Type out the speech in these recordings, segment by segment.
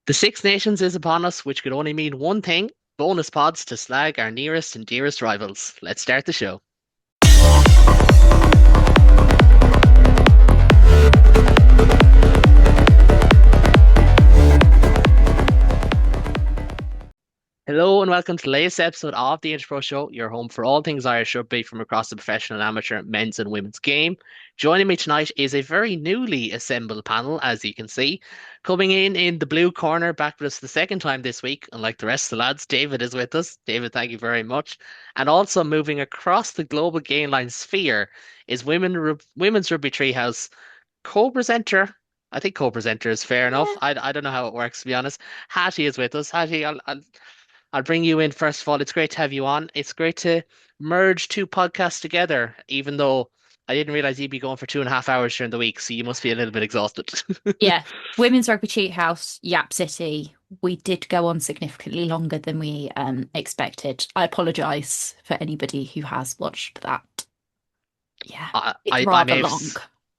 The Six Nations is upon us, which could only mean one thing: bonus pods to slag our nearest and dearest rivals. Let's start the show. Hello and welcome to the latest episode of the Inch Pro Show, your home for all things Irish rugby from across the professional and amateur men's and women's game. Joining me tonight is a very newly assembled panel, as you can see. Coming in the blue corner, back with us the second time this week, unlike the rest of the lads, David is with us. David, thank you very much. And also moving across the global game line sphere is Women's Rugby Treehouse co-presenter. I think co-presenter is fair enough. Yeah. I don't know how it works, to be honest. Hattie is with us. Hattie, I'll bring you in first of all. It's great to have you on. It's great to merge two podcasts together, even though I didn't realize you'd be going for 2.5 hours during the week, so you must be a little bit exhausted. Yeah. Women's Rugby Cheat House, Yap City. We did go on significantly longer than we expected. I apologise for anybody who has watched that. Yeah, I, it's I, I rather may have long.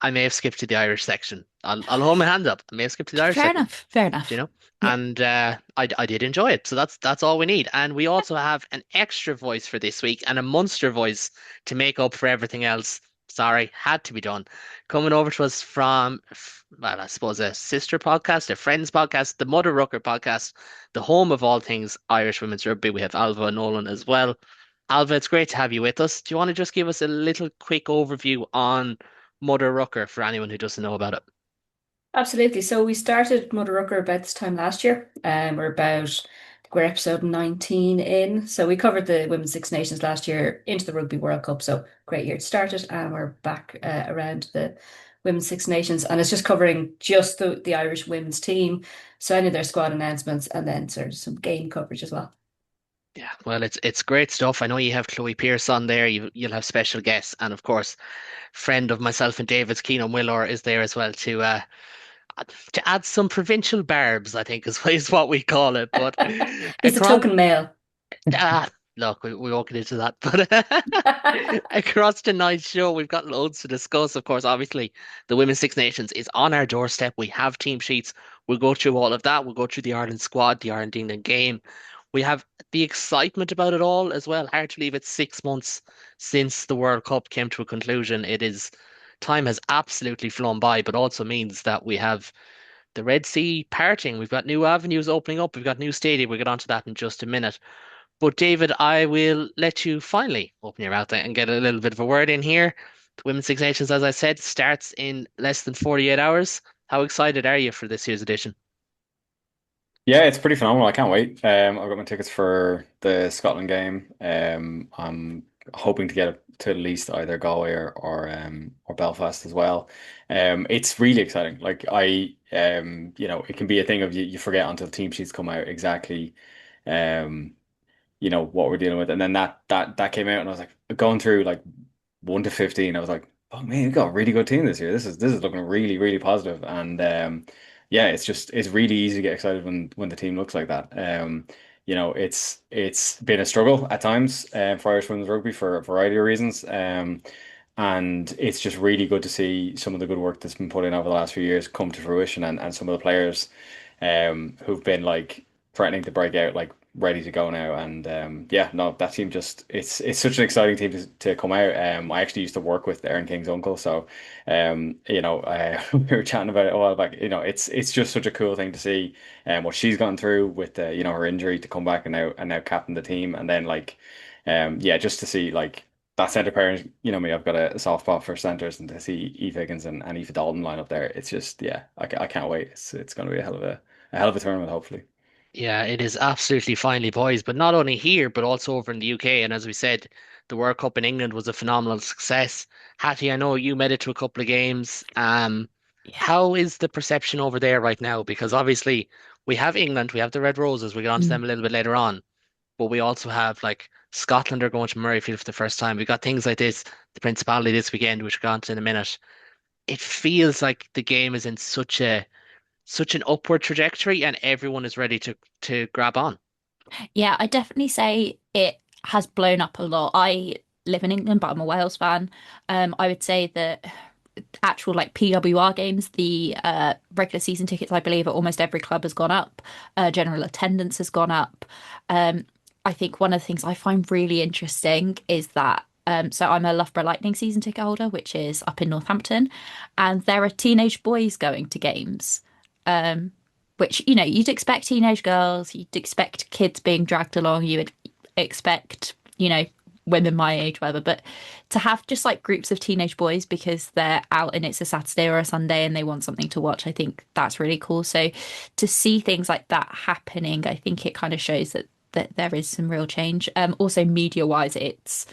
I may have skipped to the Irish section. I'll hold my hand up. I may have skipped to the Irish Fair section, enough. Fair you enough. know. Yeah. And I did enjoy it, so that's all we need. And we also have an extra voice for this week and a monster voice to make up for everything else. Sorry, had to be done. Coming over to us from, well, I suppose a sister podcast, a friends podcast, the Mother Rucker podcast, the home of all things Irish women's rugby. We have Ailbhe and Nolan as well. Ailbhe, it's great to have you with us. Do you want to just give us a little quick overview on Mother Rucker for anyone who doesn't know about it? Absolutely. So we started Mother Rucker about this time last year. We're episode 19 in. So we covered the Women's Six Nations last year into the Rugby World Cup. So great year to start it. And we're back around the Women's Six Nations. And it's just covering just the Irish women's team. So any of their squad announcements and then sort of some game coverage as well. Yeah, well, it's great stuff. I know you have Chloe Pierce on there. You'll have special guests, and of course, friend of myself and David's, Keenan Willor, is there as well to add some provincial barbs. I think is what we call it. But He's the across token male. look, we won't get into that. But across tonight's show, we've got loads to discuss. Of course, obviously, the Women's Six Nations is on our doorstep. We have team sheets. We'll go through all of that. We'll go through the Ireland squad, the Ireland England game. We have the excitement about it all as well. Hard to believe it's 6 months since the World Cup came to a conclusion. Time has absolutely flown by, but also means that we have the Red Sea parting. We've got new avenues opening up. We've got new stadia. We'll get onto that in just a minute. But David, I will let you finally open your mouth and get a little bit of a word in here. The Women's Six Nations, as I said, starts in less than 48 hours. How excited are you for this year's edition? Yeah, it's pretty phenomenal. I can't wait. I've got my tickets for the Scotland game. I'm hoping to get it to at least either Galway or Belfast as well. It's really exciting. It can be a thing of you forget until team sheets come out exactly, um, what we're dealing with, and then that came out, and I was like going through like 1 to 15. I was like, oh man, we got a really good team this year. This is looking really really positive, and yeah, it's really easy to get excited when the team looks like that. It's been a struggle at times for Irish women's rugby for a variety of reasons. And it's just really good to see some of the good work that's been put in over the last few years come to fruition, and some of the players who've been like threatening to break out, like ready to go now. And yeah, no, that team just it's such an exciting team to come out. I actually used to work with Erin King's uncle, so we were chatting about it a while back. It's just such a cool thing to see what she's gone through with her injury to come back and now captain the team, and then yeah, just to see like that centre pairing. Me, I've got a soft spot for centres, and to see Eve Higgins and Aoife Dalton line up there, it's just yeah, I can't wait. It's going to be a hell of a tournament, hopefully. Yeah, it is absolutely finely poised, but not only here, but also over in the UK. And as we said, the World Cup in England was a phenomenal success. Hattie, I know you made it to a couple of games. Yeah. How is the perception over there right now? Because obviously we have England, we have the Red Roses, we get onto Mm. them a little bit later on, but we also have like Scotland are going to Murrayfield for the first time. We got things like this, the Principality this weekend, which we'll go on to in a minute. It feels like the game is in such an upward trajectory and everyone is ready to grab on. Yeah, I definitely say it has blown up a lot. I live in England, but I'm a Wales fan. I would say that actual like PWR games, the regular season tickets, I believe, at almost every club has gone up. General attendance has gone up. Um, I think one of the things I find really interesting is that so I'm a Loughborough Lightning season ticket holder, which is up in Northampton, and there are teenage boys going to games. Which, you'd expect teenage girls, you'd expect kids being dragged along, you would expect, women my age, whatever. But to have just like groups of teenage boys because they're out and it's a Saturday or a Sunday and they want something to watch, I think that's really cool. So to see things like that happening, I think it kind of shows that there is some real change. Also media wise, it's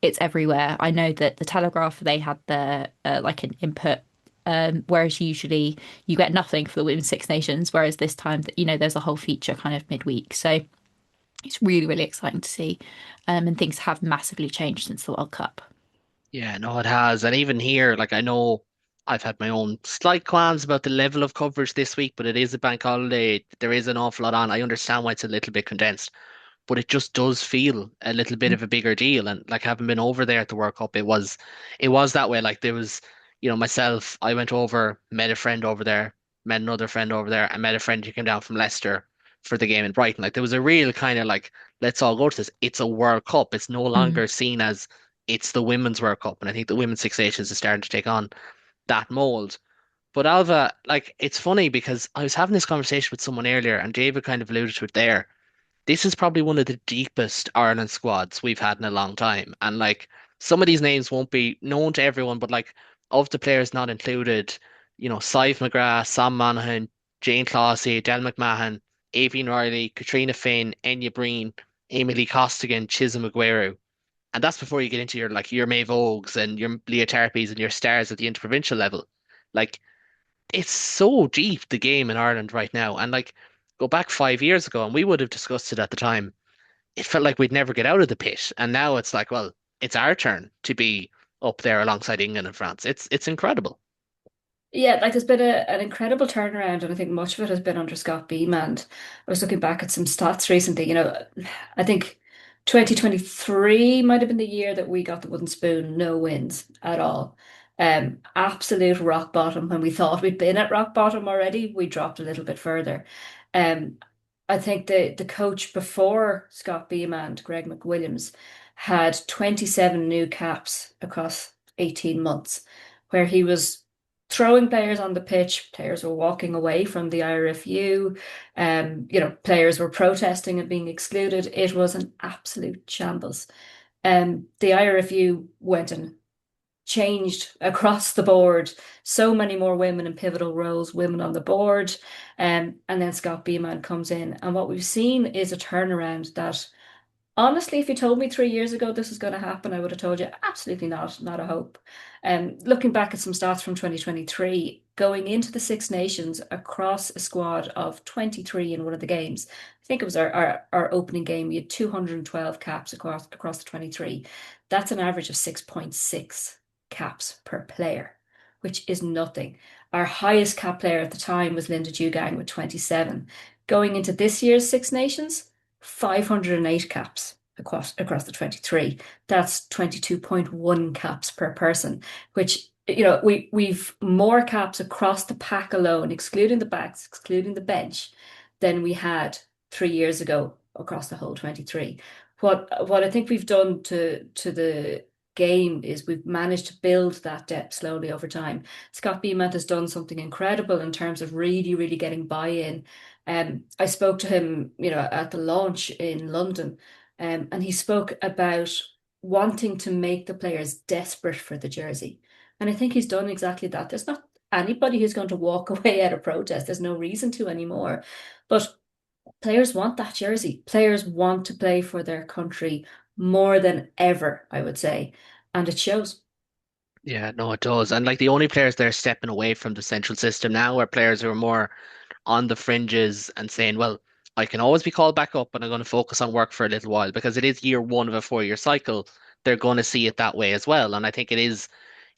everywhere. I know that the Telegraph, they had their like an input. Whereas usually you get nothing for the Women's Six Nations, whereas this time, there's a whole feature kind of midweek. So it's really, really exciting to see. And things have massively changed since the World Cup. Yeah, no, it has. And even here, like I know I've had my own slight qualms about the level of coverage this week, but it is a bank holiday. There is an awful lot on. I understand why it's a little bit condensed, but it just does feel a little bit of a bigger deal. And like having been over there at the World Cup, it was that way. Like there was, myself, I went over, met a friend over there, met another friend over there, and met a friend who came down from Leicester for the game in Brighton. Like there was a real kind of like, let's all go to this. It's a World Cup. It's no Mm. longer seen as it's the Women's World Cup. And I think the Women's Six Nations is starting to take on that mold. But Alva, like, it's funny because I was having this conversation with someone earlier, and David kind of alluded to it there. This is probably one of the deepest Ireland squads we've had in a long time. And like some of these names won't be known to everyone, but like of the players not included, Sive McGrath, Sam Monaghan, Jane Clossie, Del McMahon, Aoibhinn Riley, Katrina Finn, Enya Breen, Emily Costigan, Chisholm Aguero. And that's before you get into your Maeve Ogues and your Leah Tarpies and your stars at the interprovincial level. Like it's so deep the game in Ireland right now. And like go back 5 years ago and we would have discussed it at the time. It felt like we'd never get out of the pit. And now it's like, well, it's our turn to be up there alongside England and France. It's incredible. Yeah, like there's been an incredible turnaround, and I think much of it has been under Scott Beam. I was looking back at some stats recently. I think 2023 might have been the year that we got the wooden spoon, no wins at all. Absolute rock bottom. When we thought we'd been at rock bottom already, we dropped a little bit further. Um, I think the coach before Scott Beam and Greg McWilliams had 27 new caps across 18 months, where he was throwing players on the pitch. Players were walking away from the IRFU. Players were protesting and being excluded. It was an absolute shambles. The IRFU went and changed across the board. So many more women in pivotal roles, women on the board. And then Scott Beeman comes in. And what we've seen is a turnaround that honestly, if you told me 3 years ago this was going to happen, I would have told you absolutely not, not a hope. Looking back at some stats from 2023, going into the Six Nations across a squad of 23 in one of the games, I think it was our opening game, we had 212 caps across the 23. That's an average of 6.6 caps per player, which is nothing. Our highest cap player at the time was Linda Dugang with 27. Going into this year's Six Nations, 508 caps across the 23. That's 22.1 caps per person, which we've more caps across the pack alone, excluding the backs, excluding the bench, than we had 3 years ago across the whole 23. What I think we've done to the game is we've managed to build that depth slowly over time. Scott Beamont has done something incredible in terms of really, really getting buy-in. I spoke to him, at the launch in London, and he spoke about wanting to make the players desperate for the jersey. And I think he's done exactly that. There's not anybody who's going to walk away at a protest. There's no reason to anymore. But players want that jersey. Players want to play for their country more than ever, I would say. And it shows. Yeah, no, it does. And like the only players that are stepping away from the central system now are players who are more on the fringes and saying, well, I can always be called back up and I'm going to focus on work for a little while because it is year one of a 4 year cycle. They're going to see it that way as well. And I think it is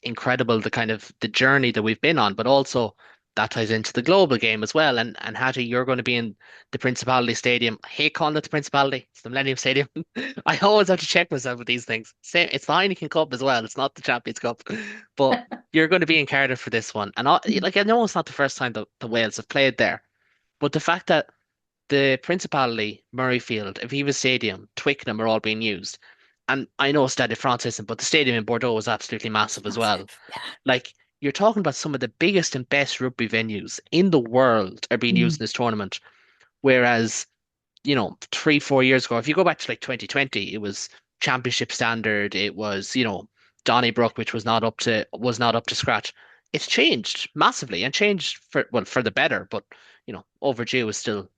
incredible the kind of the journey that we've been on, but also that ties into the global game as well. And Hattie, you're going to be in the Principality Stadium. I hate calling it the Principality. It's the Millennium Stadium. I always have to check myself with these things. Same, it's the Heineken Cup as well. It's not the Champions Cup, but you're going to be in Cardiff for this one. And I know it's not the first time the Wales have played there, but the fact that the Principality, Murrayfield, Aviva Stadium, Twickenham are all being used. And I know Stade de France isn't, but the stadium in Bordeaux is absolutely It's massive as well. massive. Yeah. Like, you're talking about some of the biggest and best rugby venues in the world are being used Mm. in this tournament. Whereas, 3, 4 years ago, if you go back to like 2020, it was championship standard. It was, Donnybrook, which was not up to scratch. It's changed massively and changed for the better, but overdue is still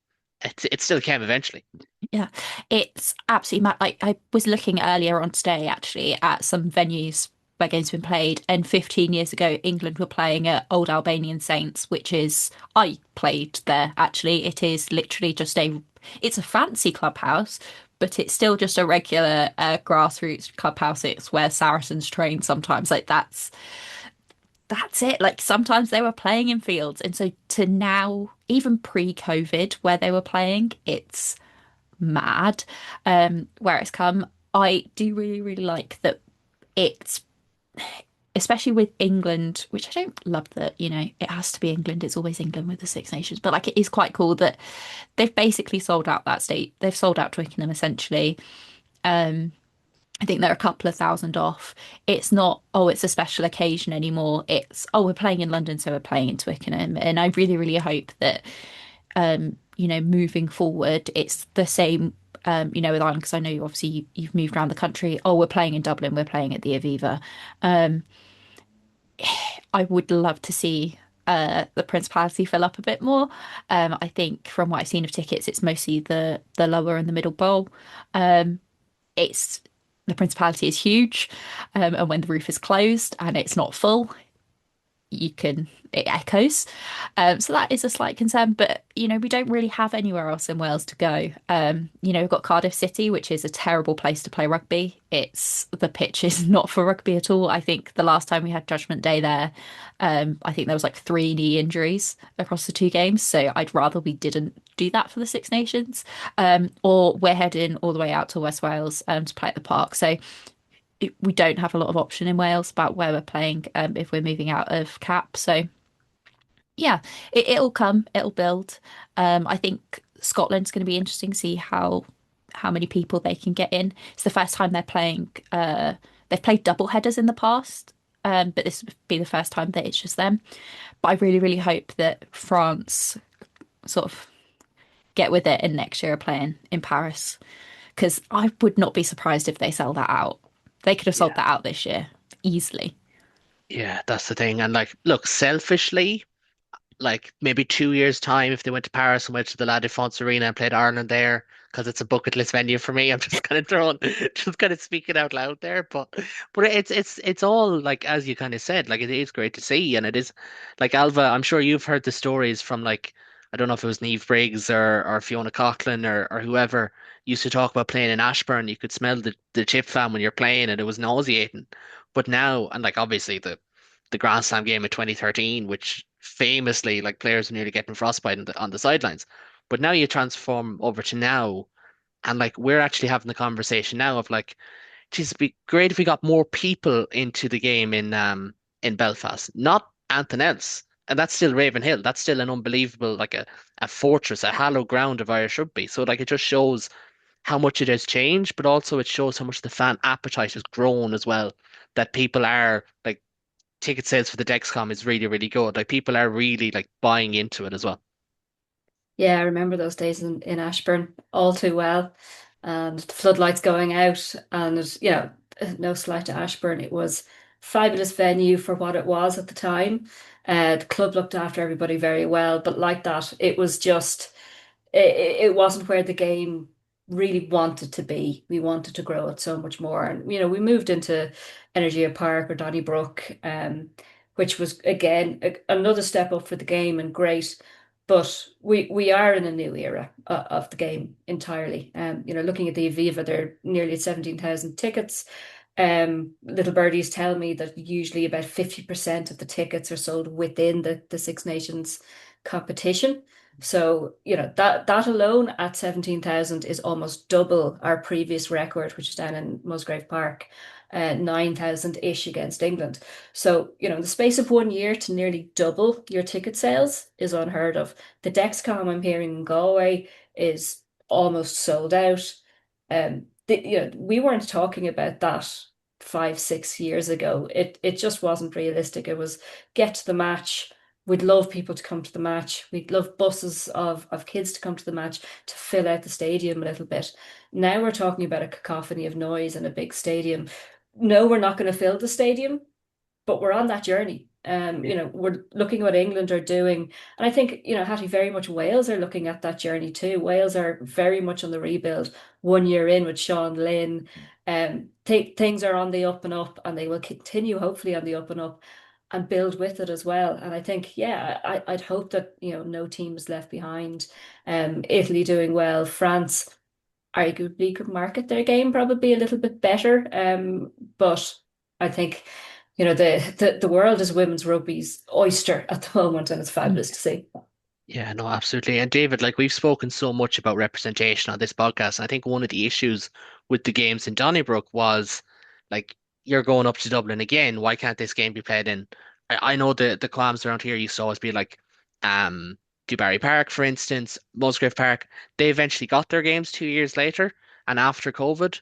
it still came eventually. Yeah, it's absolutely mad. Like I was looking earlier on today actually at some venues where games have been played, and 15 years ago, England were playing at Old Albanian Saints, which is I played there actually. It is literally just it's a fancy clubhouse, but it's still just a regular grassroots clubhouse. It's where Saracens train sometimes. Like that's it. Like sometimes they were playing in fields, and so to now, even pre-COVID, where they were playing, it's mad where it's come. I do really, really like that it's, especially with England, which I don't love that, it has to be England. It's always England with the Six Nations. But like it is quite cool that they've basically sold out that state. They've sold out Twickenham essentially. I think they're a couple of thousand off. It's not, oh, it's a special occasion anymore. It's, oh, we're playing in London, so we're playing in Twickenham. And I really, really hope that moving forward, it's the same, with Ireland, because I know obviously you've moved around the country. Oh, we're playing in Dublin, we're playing at the Aviva. I would love to see the Principality fill up a bit more. I think from what I've seen of tickets, it's mostly the lower and the middle bowl. It's the Principality is huge, and when the roof is closed and it's not full, it echoes. So that is a slight concern, but we don't really have anywhere else in Wales to go. We've got Cardiff City, which is a terrible place to play rugby. The pitch is not for rugby at all. I think the last time we had Judgment Day there, I think there was like 3 knee injuries across the 2 games. So I'd rather we didn't do that for the Six Nations. Or we're heading all the way out to West Wales to play at the park. So we don't have a lot of option in Wales about where we're playing if we're moving out of CAP. So yeah, it'll come, it'll build. I think Scotland's going to be interesting to see how many people they can get in. It's the first time they're playing. They've played double headers in the past, but this would be the first time that it's just them. But I really, really hope that France sort of get with it and next year are playing in Paris, because I would not be surprised if they sell that out. They could have sold Yeah. that out this year easily. Yeah, that's the thing. And like, look, selfishly, like maybe 2 years' time, if they went to Paris and went to the La Défense Arena and played Ireland there, because it's a bucket list venue for me. I'm just kind of just kind of speaking out loud there. But it's all like as you kind of said, like it is great to see, and it is like Ailbhe. I'm sure you've heard the stories from like I don't know if it was Niamh Briggs or Fiona Coughlin or whoever used to talk about playing in Ashburn. You could smell the chip fan when you're playing, and it was nauseating. But now, and like obviously the Grand Slam game of 2013, which famously like players were nearly getting frostbite on the sidelines. But now you transform over to now, and like we're actually having the conversation now of like, geez, it'd be great if we got more people into the game in Belfast, not anything else. And that's still Ravenhill. That's still an unbelievable, like a fortress, a hallowed ground of Irish rugby. So like it just shows how much it has changed, but also it shows how much the fan appetite has grown as well. That people are like ticket sales for the Dexcom is really, really good. Like people are really like buying into it as well. Yeah, I remember those days in Ashburn all too well. And the floodlights going out, and no slight to Ashburn. It was fabulous venue for what it was at the time. The club looked after everybody very well, but like that, it was just it wasn't where the game really wanted to be. We wanted to grow it so much more. And we moved into Energia Park or Donnybrook, which was again another step up for the game and great. But we are in a new era of the game entirely. Looking at the Aviva, there are nearly 17,000 tickets. Little birdies tell me that usually about 50% of the tickets are sold within the Six Nations competition. So, that alone at 17,000 is almost double our previous record, which is down in Musgrave Park, 9,000-ish against England. So, in the space of 1 year to nearly double your ticket sales is unheard of. The Dexcom I'm hearing in Galway is almost sold out. We weren't talking about that 5, 6 years ago. It just wasn't realistic. It was get to the match. We'd love people to come to the match. We'd love buses of kids to come to the match to fill out the stadium a little bit. Now we're talking about a cacophony of noise and a big stadium. No, we're not going to fill the stadium, but we're on that journey. We're looking at what England are doing. And I think, Hattie, very much Wales are looking at that journey too. Wales are very much on the rebuild 1 year in with Sean Lynn. Things are on the up and up, and they will continue hopefully on the up and up and build with it as well. And I think, yeah, I'd hope that, no team is left behind. Italy doing well, France arguably could market their game probably a little bit better. But I think, the world is women's rugby's oyster at the moment, and it's fabulous to see. Yeah, no, absolutely. And David, like we've spoken so much about representation on this podcast. And I think one of the issues with the games in Donnybrook was like you're going up to Dublin again. Why can't this game be played in? I know the qualms around here used to always be like Dubarry Park, for instance, Musgrave Park. They eventually got their games 2 years later, and after COVID,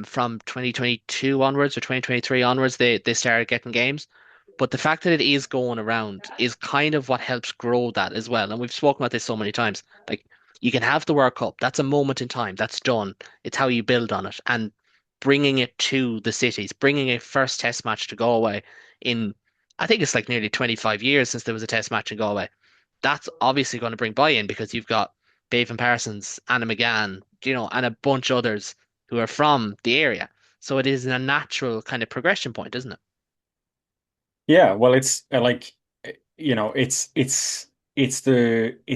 from 2022 onwards or 2023 onwards, they started getting games. But the fact that it is going around is kind of what helps grow that as well. And we've spoken about this so many times. Like you can have the World Cup, that's a moment in time, that's done. It's how you build on it. And bringing it to the cities, bringing a first test match to Galway in, I think it's like nearly 25 years since there was a test match in Galway. That's obviously going to bring buy-in because you've got Bevan Parsons, Anna McGann, and a bunch of others who are from the area. So it is a natural kind of progression point, isn't it? Yeah, well, it's like it's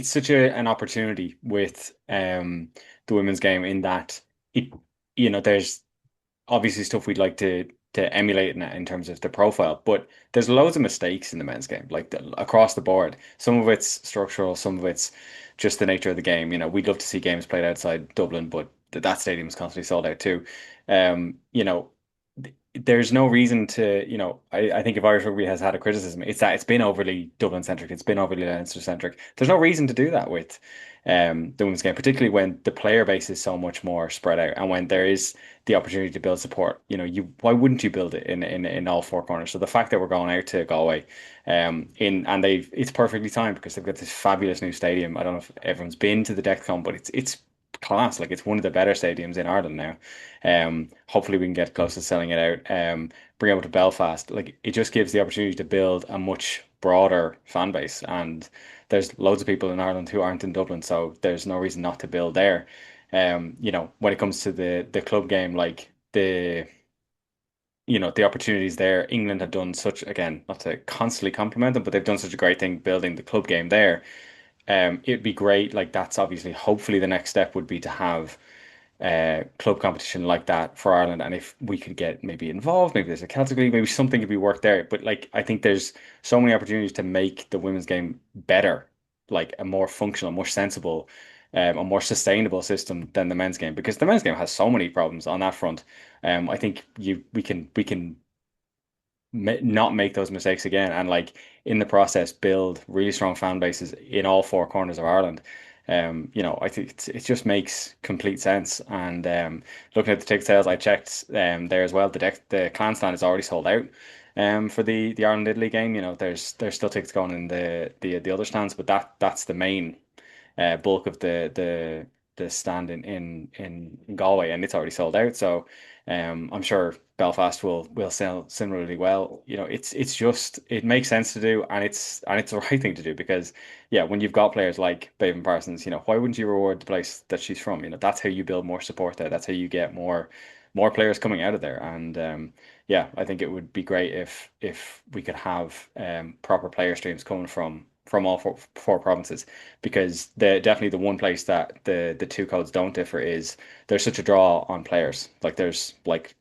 such an opportunity with the women's game in that it there's obviously stuff we'd like to emulate in terms of the profile, but there's loads of mistakes in the men's game, like across the board. Some of it's structural, some of it's just the nature of the game. We'd love to see games played outside Dublin, but that stadium is constantly sold out too. There's no reason to, I think if Irish rugby has had a criticism, it's that it's been overly Dublin centric, it's been overly Leinster centric. There's no reason to do that with the women's game, particularly when the player base is so much more spread out and when there is the opportunity to build support. Why wouldn't you build it in all four corners? So the fact that we're going out to Galway, it's perfectly timed because they've got this fabulous new stadium. I don't know if everyone's been to the Dexcom, but it's class. Like it's one of the better stadiums in Ireland now. Hopefully we can get close to selling it out. Bring it over to Belfast. Like it just gives the opportunity to build a much broader fan base. And there's loads of people in Ireland who aren't in Dublin, so there's no reason not to build there. When it comes to the club game, like the opportunities there, England have done such, again, not to constantly compliment them, but they've done such a great thing building the club game there. It'd be great. Like that's obviously, hopefully, the next step would be to have club competition like that for Ireland. And if we could get maybe involved, maybe there's a Celtic League, maybe something could be worked there. But like, I think there's so many opportunities to make the women's game better, like a more functional, more sensible, a more sustainable system than the men's game, because the men's game has so many problems on that front. I think we can not make those mistakes again and like in the process build really strong fan bases in all four corners of Ireland. I think it just makes complete sense. And looking at the ticket sales, I checked there as well. The Clan stand is already sold out for the Ireland Italy game. There's still tickets going in the other stands, but that's the main bulk of the stand in Galway, and it's already sold out. So I'm sure Belfast will sell similarly well. It makes sense to do, and it's the right thing to do because yeah, when you've got players like Bevan Parsons, why wouldn't you reward the place that she's from? That's how you build more support there. That's how you get more players coming out of there. And yeah, I think it would be great if we could have proper player streams coming from all four provinces, because definitely the one place that the two codes don't differ is there's such a draw on players. Like there's like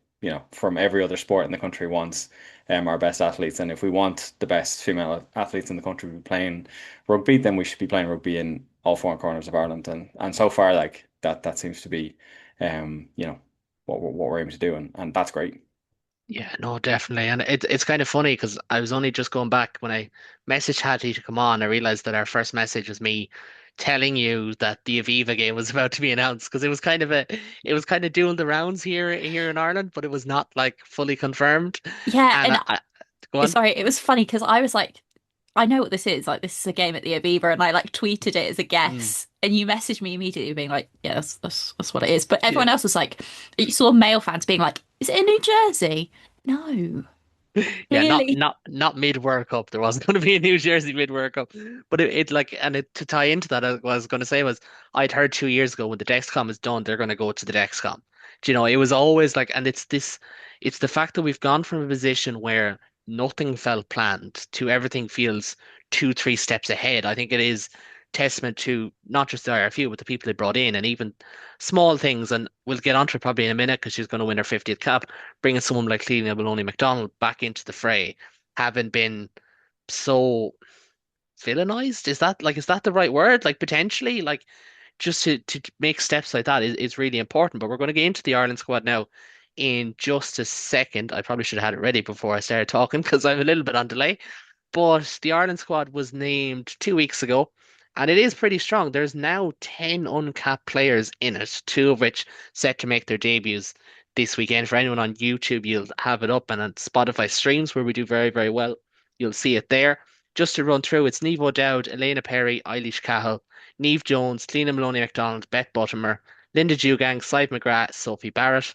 from every other sport in the country wants our best athletes. And if we want the best female athletes in the country to be playing rugby, then we should be playing rugby in all four corners of Ireland. And so far, like that seems to be, what we're aiming to do, and that's great. Yeah, no, definitely. And it's kind of funny because I was only just going back when I messaged Hattie to come on. I realized that our first message was me telling you that the Aviva game was about to be announced because it was kind of doing the rounds here in Ireland, but it was not like fully confirmed. Yeah, And and go on. sorry, it was funny because I was like, I know what this is. Like, this is a game at the Aviva, and I like tweeted it as a Mm, guess, and you messaged me immediately being like, "Yeah, that's what it is." But yeah. everyone else was like, you saw male fans being like, "Is it in New Jersey?" No, Yeah, not clearly. not not mid World Cup. There wasn't going to be a New Jersey mid World Cup, but it like and it to tie into that, what I was going to say was I'd heard 2 years ago when the Dexcom is done, they're going to go to the Dexcom. Do you know, it was always like, and it's the fact that we've gone from a position where nothing felt planned to everything feels 2, 3 steps ahead. I think it is testament to not just the IRFU, but the people they brought in, and even small things. And we'll get onto it probably in a minute because she's going to win her 50th cap, bringing someone like Cleveland Maloney McDonald back into the fray, having been so villainized. Is that the right word? Like potentially, like just to make steps like that is really important. But we're going to get into the Ireland squad now in just a second. I probably should have had it ready before I started talking because I'm a little bit on delay. But the Ireland squad was named 2 weeks ago, and it is pretty strong. There's now 10 uncapped players in it, two of which set to make their debuts this weekend. For anyone on YouTube, you'll have it up, and on Spotify streams where we do very, very well, you'll see it there. Just to run through, it's Niamh O'Dowd, Elena Perry, Eilish Cahill, Niamh Jones, Cleena Maloney MacDonald, Beth Buttimer, Linda Dewgang, Sive McGrath, Sophie Barrett.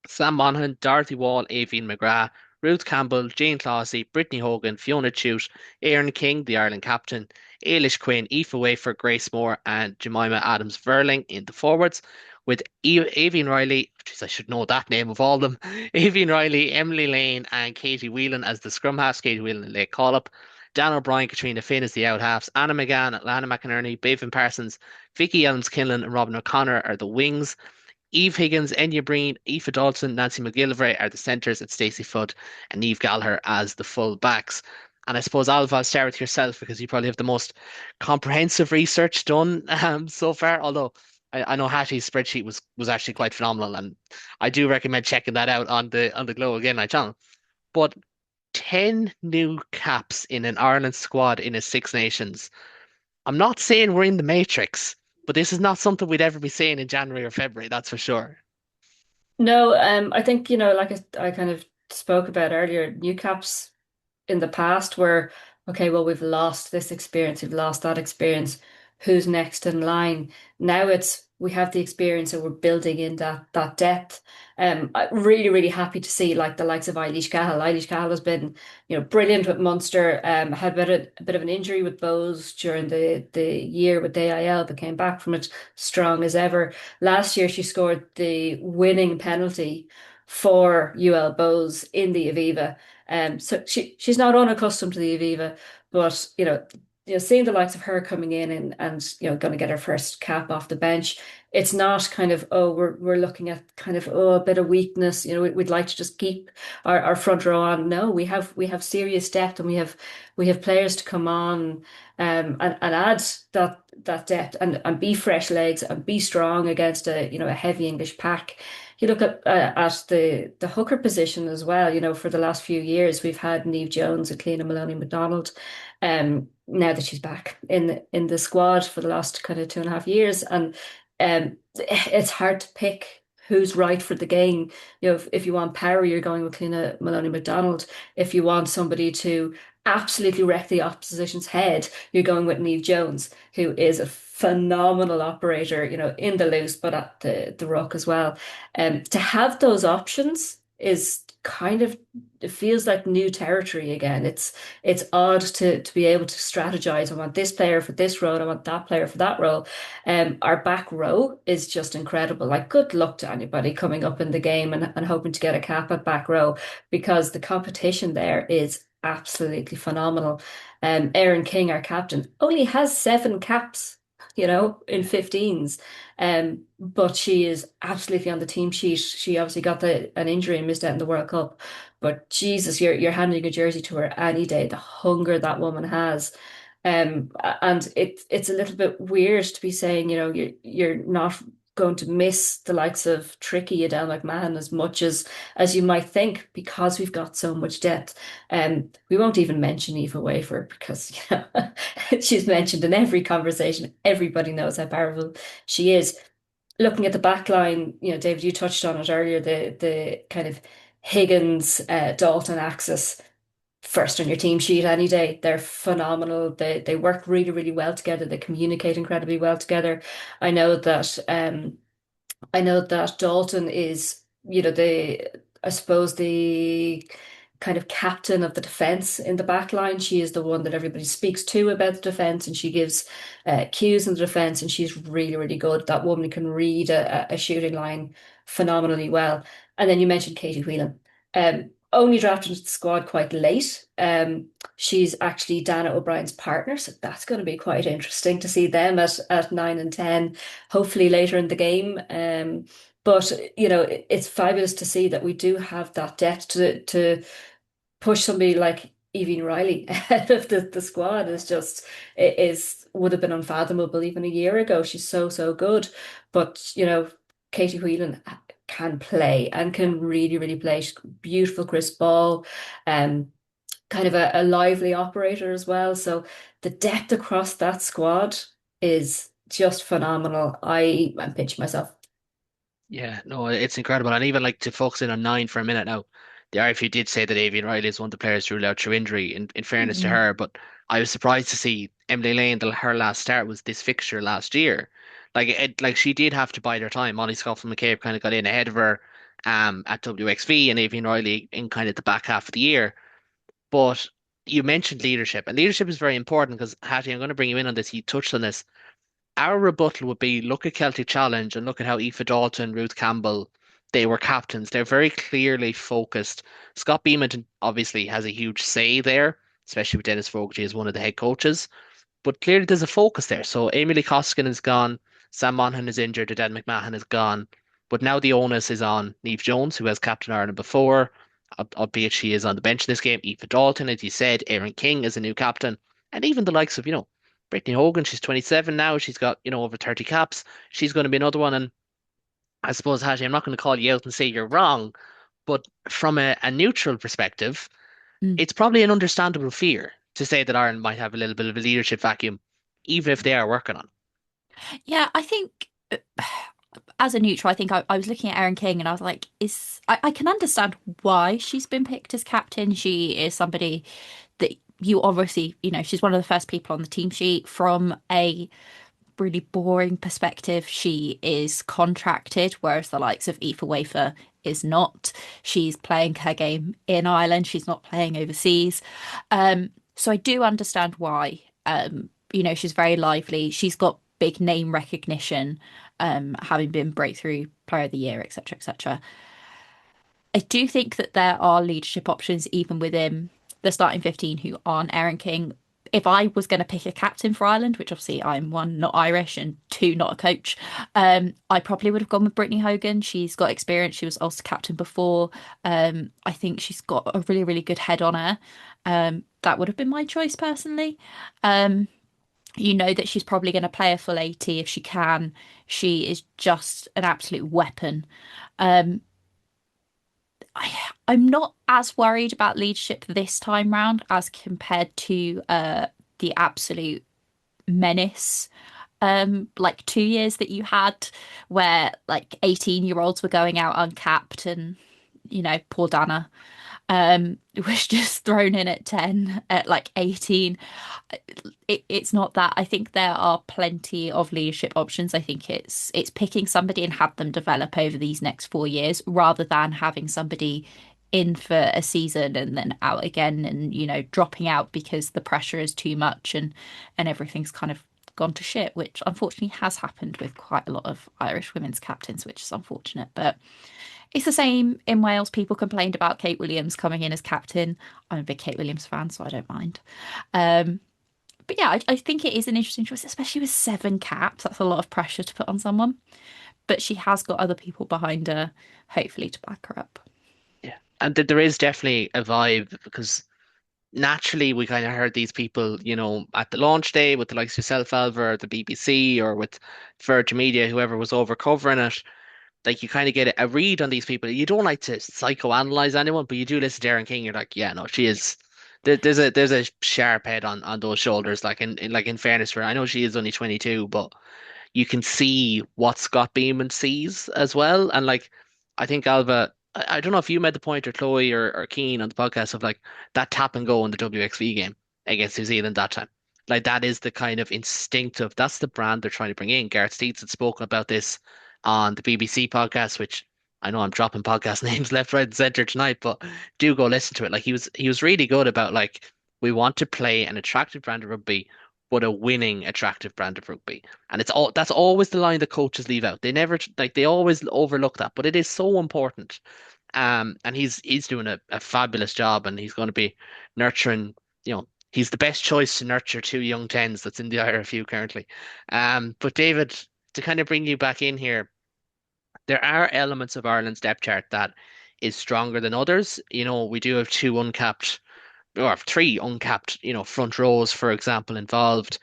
Sam Monaghan, Dorothy Wall, Aoibhinn McGrath, Ruth Campbell, Jane Clossie, Brittany Hogan, Fiona Chute, Aaron King, the Ireland captain, Ailish Quinn, Aoife Wafer, Grace Moore, and Jemima Adams Verling in the forwards, with Aoibhinn Riley, geez, I should know that name of all of them, Aoibhinn Riley, Emily Lane, and Katie Whelan as the scrum halves, Katie Whelan and Lake Call-up. Dan O'Brien, Katrina Finn as the out halves, Anna McGann, Lana McInerney, Bevan Parsons, Vicky Elms Kinlan, and Robin O'Connor are the wings. Eve Higgins, Enya Breen, Aoife Dalton, Nancy McGillivray are the centres, and Stacey Flood and Neve Gallagher as the full backs. And I suppose, Alva, I'll start with yourself because you probably have the most comprehensive research done so far. Although I know Hattie's spreadsheet was actually quite phenomenal, and I do recommend checking that out on the Glow Again channel. But 10 new caps in an Ireland squad in a Six Nations. I'm not saying we're in the Matrix, but this is not something we'd ever be saying in January or February, that's for sure. No, I think, like I kind of spoke about earlier, new caps in the past were, okay, well, we've lost this experience, we've lost that experience. Who's next in line? Now it's we have the experience and we're building in that depth. I'm really, really happy to see like the likes of Eilish Cahill. Eilish Cahill has been, brilliant with Munster. Had a bit of an injury with Bowes during the year with AIL, but came back from it strong as ever. Last year she scored the winning penalty for UL Bowes in the Aviva. So she's not unaccustomed to the Aviva, but seeing the likes of her coming in and going to get her first cap off the bench, it's not kind of, oh, we're looking at kind of, oh, a bit of weakness. We'd like to just keep our front row on. No, we have serious depth, and we have players to come on and add that depth and be fresh legs and be strong against a heavy English pack. You look at the hooker position as well. For the last few years, we've had Niamh Jones and Cleena Maloney McDonald. Now that she's back in the squad for the last kind of 2.5 years, and it's hard to pick who's right for the game. If you want power, you're going with Cleena Maloney McDonald. If you want somebody to absolutely wreck the opposition's head, you're going with Niamh Jones, who is a phenomenal operator, in the loose, but at the ruck as well. To have those options is kind of, it feels like new territory again. It's odd to be able to strategize. I want this player for this role. I want that player for that role. Our back row is just incredible. Like, good luck to anybody coming up in the game and hoping to get a cap at back row, because the competition there is absolutely phenomenal. Aaron King, our captain, only has 7 caps in 15s. But she is absolutely on the team sheet. She obviously got an injury and missed out in the World Cup. But Jesus, you're handing a jersey to her any day. The hunger that woman has. And it's a little bit weird to be saying, you're not going to miss the likes of Tricky Adele McMahon as much as you might think, because we've got so much depth. We won't even mention Aoife Wafer because she's mentioned in every conversation. Everybody knows how powerful she is. Looking at the back line, David, you touched on it earlier, the kind of Higgins Dalton axis first on your team sheet any day. They're phenomenal. They work really, really well together. They communicate incredibly well together. I know that Dalton is, I suppose the kind of captain of the defense in the back line. She is the one that everybody speaks to about the defense, and she gives cues in the defense, and she's really, really good. That woman can read a shooting line phenomenally well. And then you mentioned Katie Whelan. Only drafted into the squad quite late. She's actually Dana O'Brien's partner, so that's going to be quite interesting to see them at 9 and 10, hopefully later in the game. But it's fabulous to see that we do have that depth to push somebody like Evie Riley out of the squad. Would have been unfathomable even a year ago. She's so, so good. But Katie Whelan can play and can really, really play. She's beautiful, crisp ball, kind of a lively operator as well. So the depth across that squad is just phenomenal. I'm pinching myself. Yeah, no, it's incredible. And even like to focus in on nine for a minute now, the RFU did say that Avian Riley is one of the players ruled out through injury, in fairness to Mm. her. But I was surprised to see Emily Lane, her last start was this fixture last year. Like she did have to bide her time. Molly Scofield McCabe kind of got in ahead of her at WXV, and Avian Riley in kind of the back half of the year. But you mentioned leadership, and leadership is very important because Hattie, I'm going to bring you in on this. You touched on this. Our rebuttal would be look at Celtic Challenge and look at how Aoife Dalton, Ruth Campbell, they were captains. They're very clearly focused. Scott Beaman obviously has a huge say there, especially with Dennis Fogarty as one of the head coaches. But clearly there's a focus there. So Emily Koskinen is gone, Sam Monaghan is injured, Adele McMahon is gone. But now the onus is on Niamh Jones, who has captain Ireland before, albeit she is on the bench in this game. Aoife Dalton, as you said, Erin King is a new captain. And even the likes of, Brittany Hogan, she's 27 now. She's got, over 30 caps. She's going to be another one. And I suppose, Hattie, I'm not going to call you out and say you're wrong, but from a neutral perspective, Mm. it's probably an understandable fear to say that Ireland might have a little bit of a leadership vacuum, even if they are working on Yeah, I think as a neutral, I think I was looking at Erin King and I was like, I can understand why she's been picked as captain. She is somebody that you obviously, she's one of the first people on the team sheet. From a really boring perspective, she is contracted, whereas the likes of Aoife Wafer is not. She's playing her game in Ireland. She's not playing overseas. So I do understand why. She's very lively. She's got big name recognition, having been breakthrough player of the year, etc., etc. I do think that there are leadership options even within the starting 15 who aren't Erin King. If I was going to pick a captain for Ireland, which obviously I'm one, not Irish, and two, not a coach, I probably would have gone with Brittany Hogan. She's got experience. She was Ulster captain before. I think she's got a really, really good head on her. That would have been my choice personally. You know that she's probably going to play a full 80 if she can. She is just an absolute weapon. Um, I'm not as worried about leadership this time round as compared to the absolute menace like 2 years that you had where like 18-year-olds were going out uncapped and poor Dana was just thrown in at 10 at like 18. It's not that. I think there are plenty of leadership options. I think it's picking somebody and have them develop over these next 4 years rather than having somebody in for a season and then out again and dropping out because the pressure is too much and everything's kind of gone to shit, which unfortunately has happened with quite a lot of Irish women's captains, which is unfortunate. But it's the same in Wales. People complained about Kate Williams coming in as captain. I'm a big Kate Williams fan, so I don't mind. But yeah, I think it is an interesting choice, especially with 7 caps. That's a lot of pressure to put on someone. But she has got other people behind her, hopefully, to back her up. Yeah. And there is definitely a vibe because naturally we kind of heard these people, at the launch day with the likes of yourself, Ailbhe, or the BBC, or with Virgin Media, whoever was over covering it. Like you kind of get a read on these people. You don't like to psychoanalyze anyone, but you do listen to Erin King. You're like, yeah, no, she is. There's a sharp head on those shoulders. Like in fairness to her, I know she is only 22, but you can see what Scott Beeman sees as well. And like, I think Ailbhe, I don't know if you made the point or Chloe or Keen on the podcast of like that tap and go in the WXV game against New Zealand that time. Like that is the kind of instinctive, that's the brand they're trying to bring in. Gareth Steeds had spoken about this on the BBC podcast, which I know I'm dropping podcast names left, right, and center tonight, but do go listen to it. Like he was really good about like we want to play an attractive brand of rugby, but a winning attractive brand of rugby. And that's always the line the coaches leave out. They never like they always overlook that, but it is so important. And he's doing a fabulous job, and he's going to be nurturing. He's the best choice to nurture 2 young 10s that's in the IRFU currently. But David, to kind of bring you back in here, there are elements of Ireland's depth chart that is stronger than others. We do have two uncapped or three uncapped, front rows, for example, involved.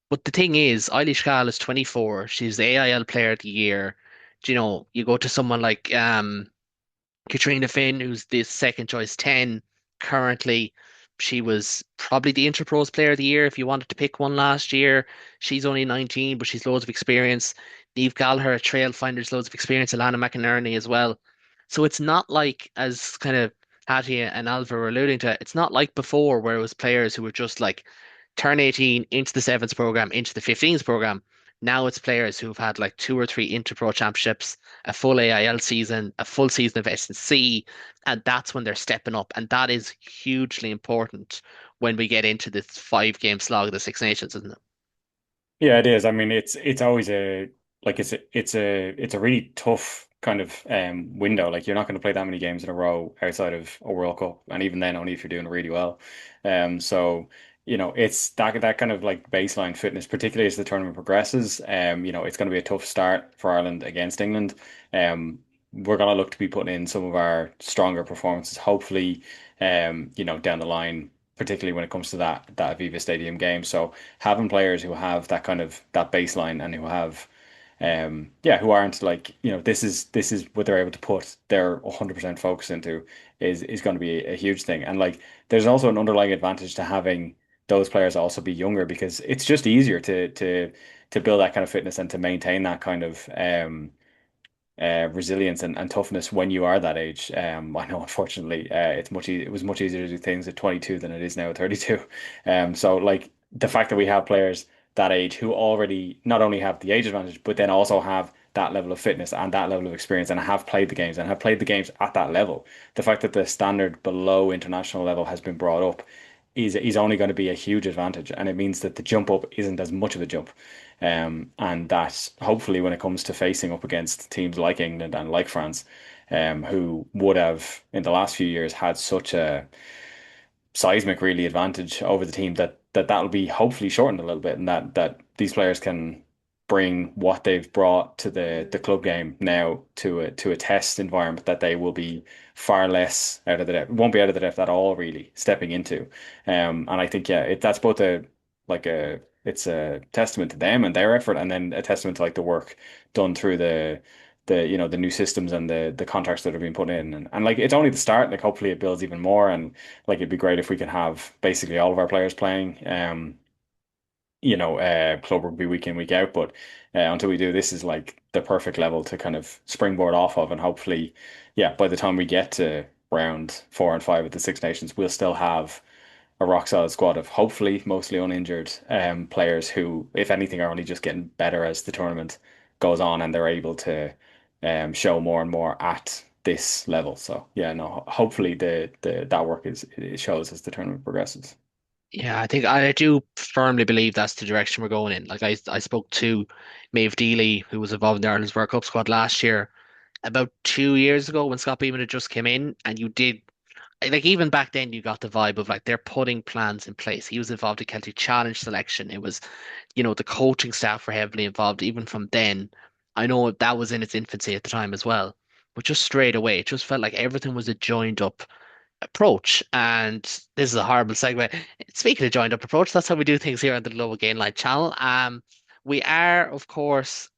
But the thing is, Eilish Cahill is 24. She's the AIL Player of the Year. You go to someone like Katrina Finn, who's the second choice 10 currently. She was probably the Interpros Player of the Year if you wanted to pick one last year. She's only 19, but she's loads of experience. Niamh Gallagher, Trailfinders, loads of experience. Alana McInerney as well. So it's not like, as kind of Hattie and Ailbhe were alluding to, it's not like before where it was players who were just like turn 18 into the sevens program, into the 15s program. Now it's players who've had like 2 or 3 Interpro championships, a full AIL season, a full season of S&C, and that's when they're stepping up. And that is hugely important when we get into this 5 game slog of the Six Nations, isn't it? Yeah, it is. I mean, it's always a like it's a really tough kind of window. Like you're not going to play that many games in a row outside of a World Cup, and even then, only if you're doing really well. So it's that kind of like baseline fitness, particularly as the tournament progresses. It's going to be a tough start for Ireland against England. We're going to look to be putting in some of our stronger performances, hopefully, down the line, particularly when it comes to that Aviva Stadium game. So having players who have that kind of that baseline and who have who aren't like, this is what they're able to put their 100% focus into is going to be a huge thing. And like there's also an underlying advantage to having those players also be younger because it's just easier to build that kind of fitness and to maintain that kind of resilience and toughness when you are that age. I know, unfortunately, it was much easier to do things at 22 than it is now at 32. So like the fact that we have players that age who already not only have the age advantage, but then also have that level of fitness and that level of experience and have played the games and have played the games at that level. The fact that the standard below international level has been brought up is only going to be a huge advantage, and it means that the jump up isn't as much of a jump. And that hopefully when it comes to facing up against teams like England and like France, who would have in the last few years had such a seismic really advantage over the team that'll be hopefully shortened a little bit, and that these players can bring what they've brought to the club game now to a test environment that they will be far less out of the depth, won't be out of the depth at all really stepping into. And I think that's both it's a testament to them and their effort, and then a testament to like the work done through the new systems and the contracts that are being put in, and like it's only the start. Like hopefully it builds even more, and like it'd be great if we could have basically all of our players playing club rugby week in week out. But until we do, this is like the perfect level to kind of springboard off of, and hopefully by the time we get to round 4 and 5 of the Six Nations, we'll still have a rock solid squad of hopefully mostly uninjured players who, if anything, are only just getting better as the tournament goes on and they're able to show more and more at this level. So yeah, no, hopefully the that work it shows as the tournament progresses. Yeah, I think I do firmly believe that's the direction we're going in. Like I spoke to Maeve Deely, who was involved in the Ireland's World Cup squad last year, about 2 years ago when Scott Beeman had just came in, and you did like even back then you got the vibe of like they're putting plans in place. He was involved in Celtic Challenge selection. It was, the coaching staff were heavily involved even from then. I know that was in its infancy at the time as well. But just straight away, it just felt like everything was a joined up approach. And this is a horrible segue. Speaking of joined up approach, that's how we do things here on the Global Game Line channel. We are, of course,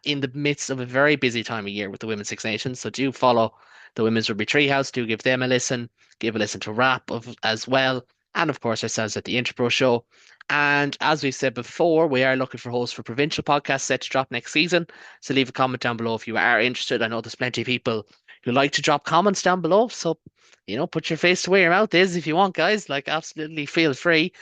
in the midst of a very busy time of year with the Women's Six Nations. So do follow the Women's Rugby Treehouse. Do give them a listen. Give a listen to Rap as well. And of course, ourselves at the Interpro Show. And as we said before, we are looking for hosts for provincial podcasts set to drop next season. So leave a comment down below if you are interested. I know there's plenty of people who like to drop comments down below. So put your face to where your mouth is if you want, guys. Like, absolutely feel free.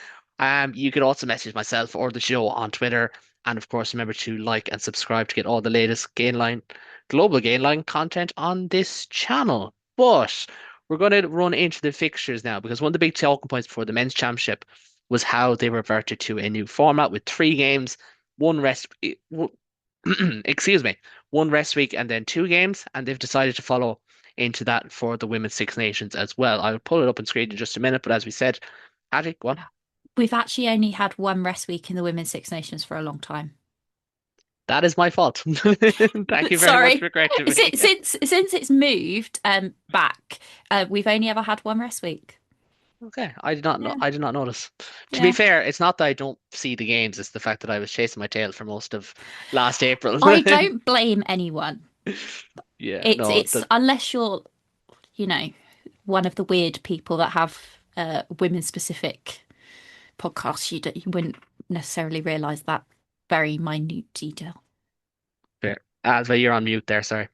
You could also message myself or the show on Twitter. And of course, remember to like and subscribe to get all the latest global Gainline content on this channel. But we're going to run into the fixtures now because one of the big talking points before the men's championship was how they reverted to a new format with 3 games, one rest, excuse me, one rest week, and then 2 games. And they've decided to follow into that for the Women's Six Nations as well. I'll pull it up on screen in just a minute, but as we said, Hattie, go on. We've actually only had one rest week in the Women's Six Nations for a long time. That is my fault. Thank you very much Sorry. for correcting me. Since it's moved back, we've only ever had one rest week. Okay, I did not know. Yeah. I did not notice. To Yeah. be fair, it's not that I don't see the games; it's the fact that I was chasing my tail for most of last April. I don't blame anyone. Yeah, It's unless you're, one of the weird people that have women specific podcasts, you wouldn't necessarily realise that very minute detail. fair. Ailbhe, you're on mute there. Sorry.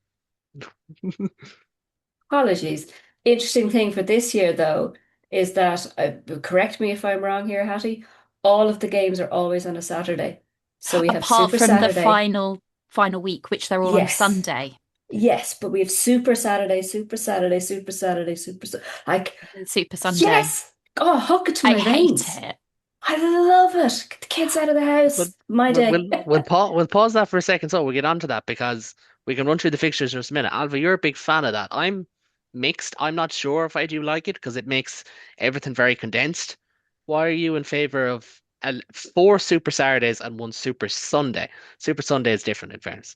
Apologies. Interesting thing for this year, though, is that, correct me if I'm wrong here, Hattie, all of the games are always on a Saturday. So we have Apart Super from the Saturday. final week, which they're all on Yes. Sunday. Yes, but we have Super Saturday, Super Saturday, Super Saturday, like, And Super Sunday. yes! Oh, hook it to I my hate veins. it. I love it. Get the kids out of the house. But My day. we'll pause that for a second, so we'll get on to that because we can run through the fixtures in just a minute. Ailbhe, you're a big fan of that. I'm mixed. I'm not sure if I do like it because it makes everything very condensed. Why are you in favor of 4 Super Saturdays and 1 Super Sunday? Super Sunday is different, in fairness.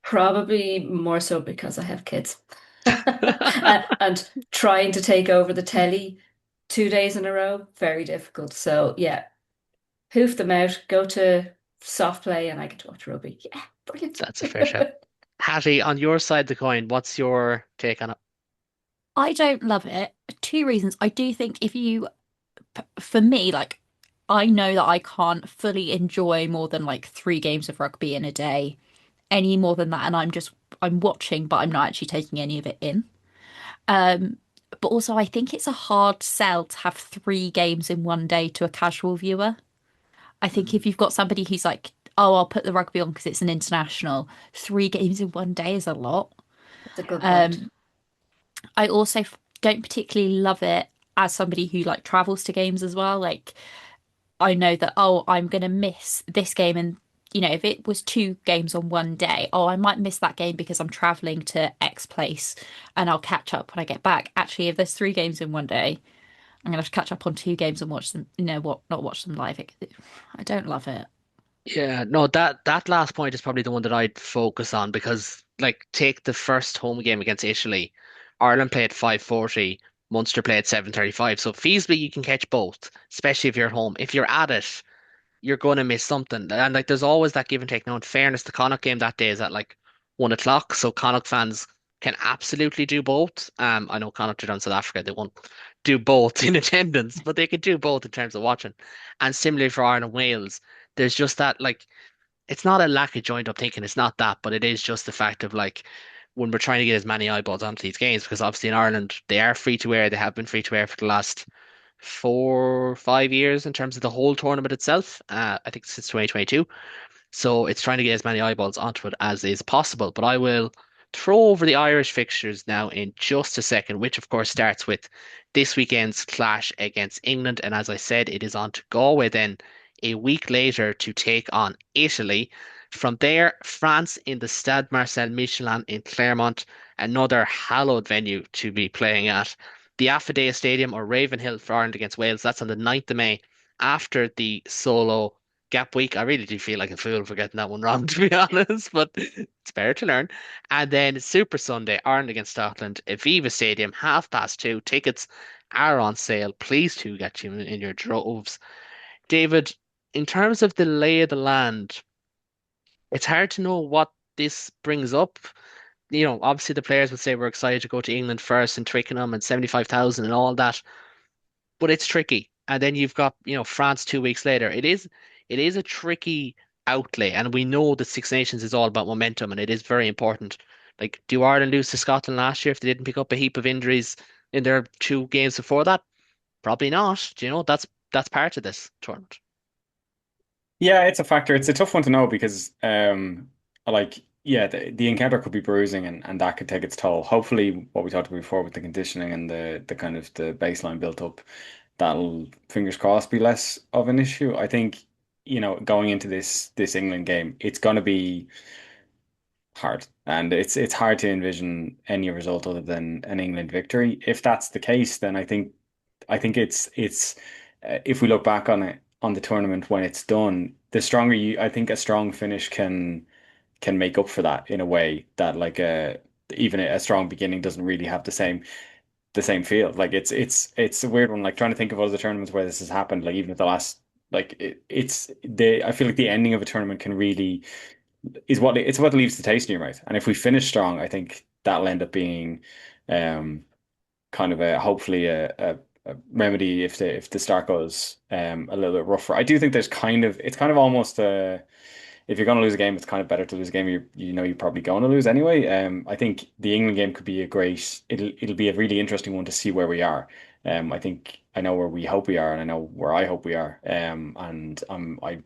Probably more so because I have kids. And trying to take over the telly 2 days in a row, very difficult. So yeah, hoof them out, go to soft play, and I get to watch rugby. Yeah, brilliant. That's a fair shout. Hattie, on your side of the coin, what's your take on it? I don't love it. 2 reasons. I do think for me, like, I know that I can't fully enjoy more than like 3 games of rugby in a day, any more than that, and I'm watching, but I'm not actually taking any of it in. But also I think it's a hard sell to have 3 games in one day to a casual viewer. I think if you've got somebody who's like, oh, I'll put the rugby on because it's an international, 3 games in one day is a lot. That's a good point. I also don't particularly love it as somebody who like travels to games as well. Like, I know that, oh, I'm going to miss this game. And, if it was 2 games on one day, oh, I might miss that game because I'm traveling to X place and I'll catch up when I get back. Actually, if there's 3 games in one day, I'm going to have to catch up on 2 games and watch them, not watch them live. I don't love it. Yeah, no, that last point is probably the one that I'd focus on because, like, take the first home game against Italy. Ireland play at 5:40, Munster play at 7:35. So feasibly you can catch both, especially if you're at home. If you're at it, you're going to miss something. And like, there's always that give and take. Now, in fairness, the Connacht game that day is at like 1 o'clock, so Connacht fans can absolutely do both. I know Connacht are down in South Africa; they won't do both in attendance, but they could do both in terms of watching. And similarly for Ireland and Wales, there's just that like it's not a lack of joined up thinking. It's not that, but it is just the fact of like when we're trying to get as many eyeballs onto these games, because obviously in Ireland they are free to air. They have been free to air for the last 4 or 5 years in terms of the whole tournament itself. I think since 2022. So it's trying to get as many eyeballs onto it as is possible. But I will throw over the Irish fixtures now in just a second, which of course starts with this weekend's clash against England. And as I said, it is on to Galway then a week later to take on Italy. From there, France in the Stade Marcel Michelin in Clermont, another hallowed venue to be playing at. the Affidea Stadium or Ravenhill for Ireland against Wales. That's on the 9th of May after the solo gap week. I really do feel like a fool for getting that one wrong, to be honest, but it's better to learn. And then Super Sunday, Ireland against Scotland, Aviva Stadium, 2:30. Tickets are on sale. Please do get you in your droves. David, in terms of the lay of the land, it's hard to know what this brings up. Obviously the players would say we're excited to go to England first and Twickenham and 75,000 and all that, but it's tricky. And then you've got, France 2 weeks later. It is a tricky outlay, and we know that Six Nations is all about momentum, and it is very important. Like, do Ireland lose to Scotland last year if they didn't pick up a heap of injuries in their 2 games before that? Probably not. That's part of this tournament. Yeah, it's a factor. It's a tough one to know because, like, yeah, the encounter could be bruising and that could take its toll. Hopefully, what we talked about before with the conditioning and the kind of the baseline built up, that'll, fingers crossed, be less of an issue. I think, going into this England game, it's going to be hard, and it's hard to envision any result other than an England victory. If that's the case, then I think it's if we look back on it on the tournament when it's done, the stronger you, I think a strong finish can make up for that in a way that like even a strong beginning doesn't really have the same feel. Like it's a weird one. Like trying to think of other tournaments where this has happened. Like even at the last, like it's the I feel like the ending of a tournament can really it's what leaves the taste in your mouth. And if we finish strong, I think that'll end up being um kind of hopefully a remedy if the start goes a little bit rougher. I do think it's kind of almost if you're going to lose a game, it's kind of better to lose a game you're probably going to lose anyway. I think the England game could be it'll be a really interesting one to see where we are. I think I know where we hope we are, and I know where I hope we are. And I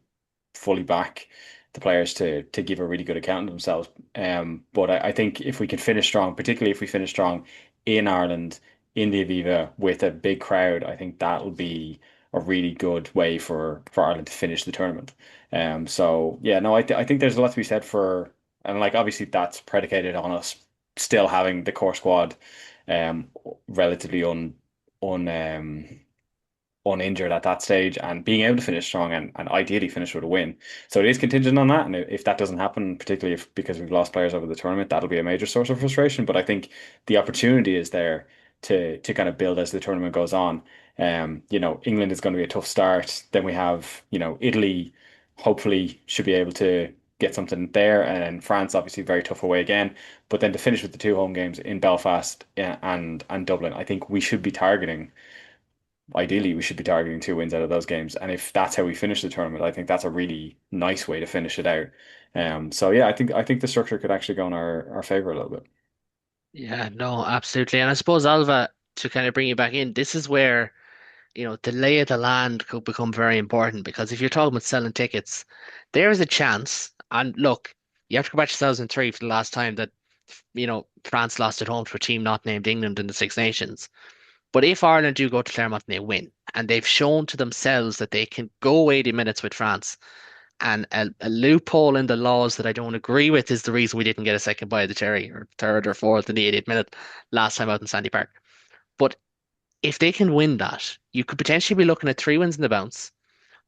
fully back the players to give a really good account of themselves. But I think if we can finish strong, particularly if we finish strong in Ireland, in the Aviva with a big crowd, I think that'll be a really good way for Ireland to finish the tournament. So yeah, no, I think there's a lot to be said for, and like obviously that's predicated on us still having the core squad, um, relatively un uninjured at that stage and being able to finish strong and ideally finish with a win. So it is contingent on that. And if that doesn't happen, particularly if because we've lost players over the tournament, that'll be a major source of frustration. But I think the opportunity is there to kind of build as the tournament goes on. England is going to be a tough start. Then we have, Italy hopefully should be able to get something there. And then France obviously very tough away again. But then to finish with the two home games in Belfast and Dublin, I think ideally we should be targeting 2 wins out of those games. And if that's how we finish the tournament, I think that's a really nice way to finish it out. So yeah, I think the structure could actually go in our favor a little bit. Yeah, no, absolutely. And I suppose, Alva, to kind of bring you back in, this is where, the lay of the land could become very important because if you're talking about selling tickets, there is a chance. And look, you have to go back to 2003 for the last time that, France lost at home to a team not named England in the Six Nations. But if Ireland do go to Claremont and they win, and they've shown to themselves that they can go 80 minutes with France, and a loophole in the laws that I don't agree with is the reason we didn't get a second bite of the cherry or third or fourth in the 80th minute last time out in Sandy Park. But if they can win that, you could potentially be looking at 3 wins in the bounce.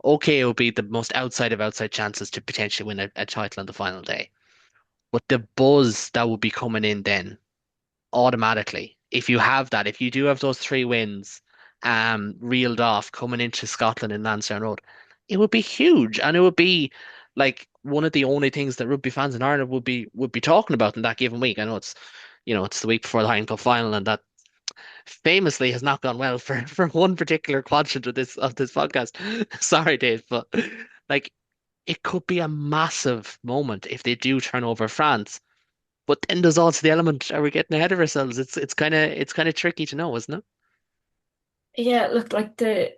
Okay, it would be the most outside of outside chances to potentially win a title on the final day. But the buzz that would be coming in then automatically. If you have that, if you do have those 3 wins reeled off coming into Scotland and Lansdowne Road, it would be huge. And it would be like one of the only things that rugby fans in Ireland would be talking about in that given week. I know it's the week before the Heineken Cup final, and that famously has not gone well for one particular quadrant of this podcast. Sorry, Dave, but like it could be a massive moment if they do turn over France. But then there's also the element, are we getting ahead of ourselves? It's kind of tricky to know, isn't it? Yeah, look, like the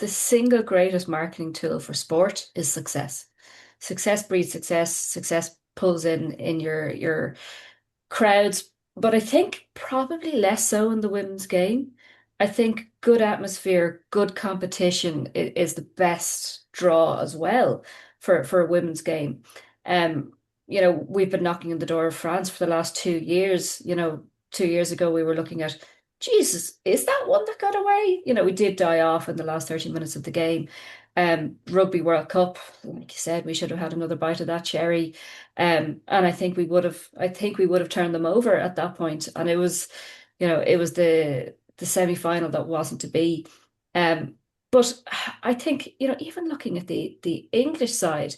single greatest marketing tool for sport is success. Success breeds success. Success pulls in your crowds, but I think probably less so in the women's game. I think good atmosphere, good competition is the best draw as well for a women's game. Um, we've been knocking on the door of France for the last 2 years. 2 years ago we were looking at Jesus, is that one that got away? We did die off in the last 30 minutes of the game. Rugby World Cup, like you said, we should have had another bite of that cherry. And I think we would have turned them over at that point. And it was the semi-final that wasn't to be. Um, but I think, even looking at the English side,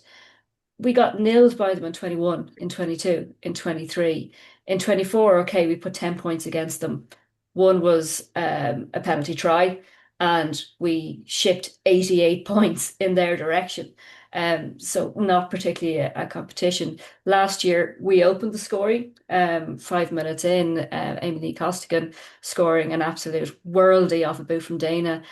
we got nilled by them in 21, in 22, in 23. In 24, okay, we put 10 points against them. One was a penalty try, and we shipped 88 points in their direction. So not particularly a competition. Last year, we opened the scoring 5 minutes in, Amy Costigan scoring an absolute worldie off a boot from Dana.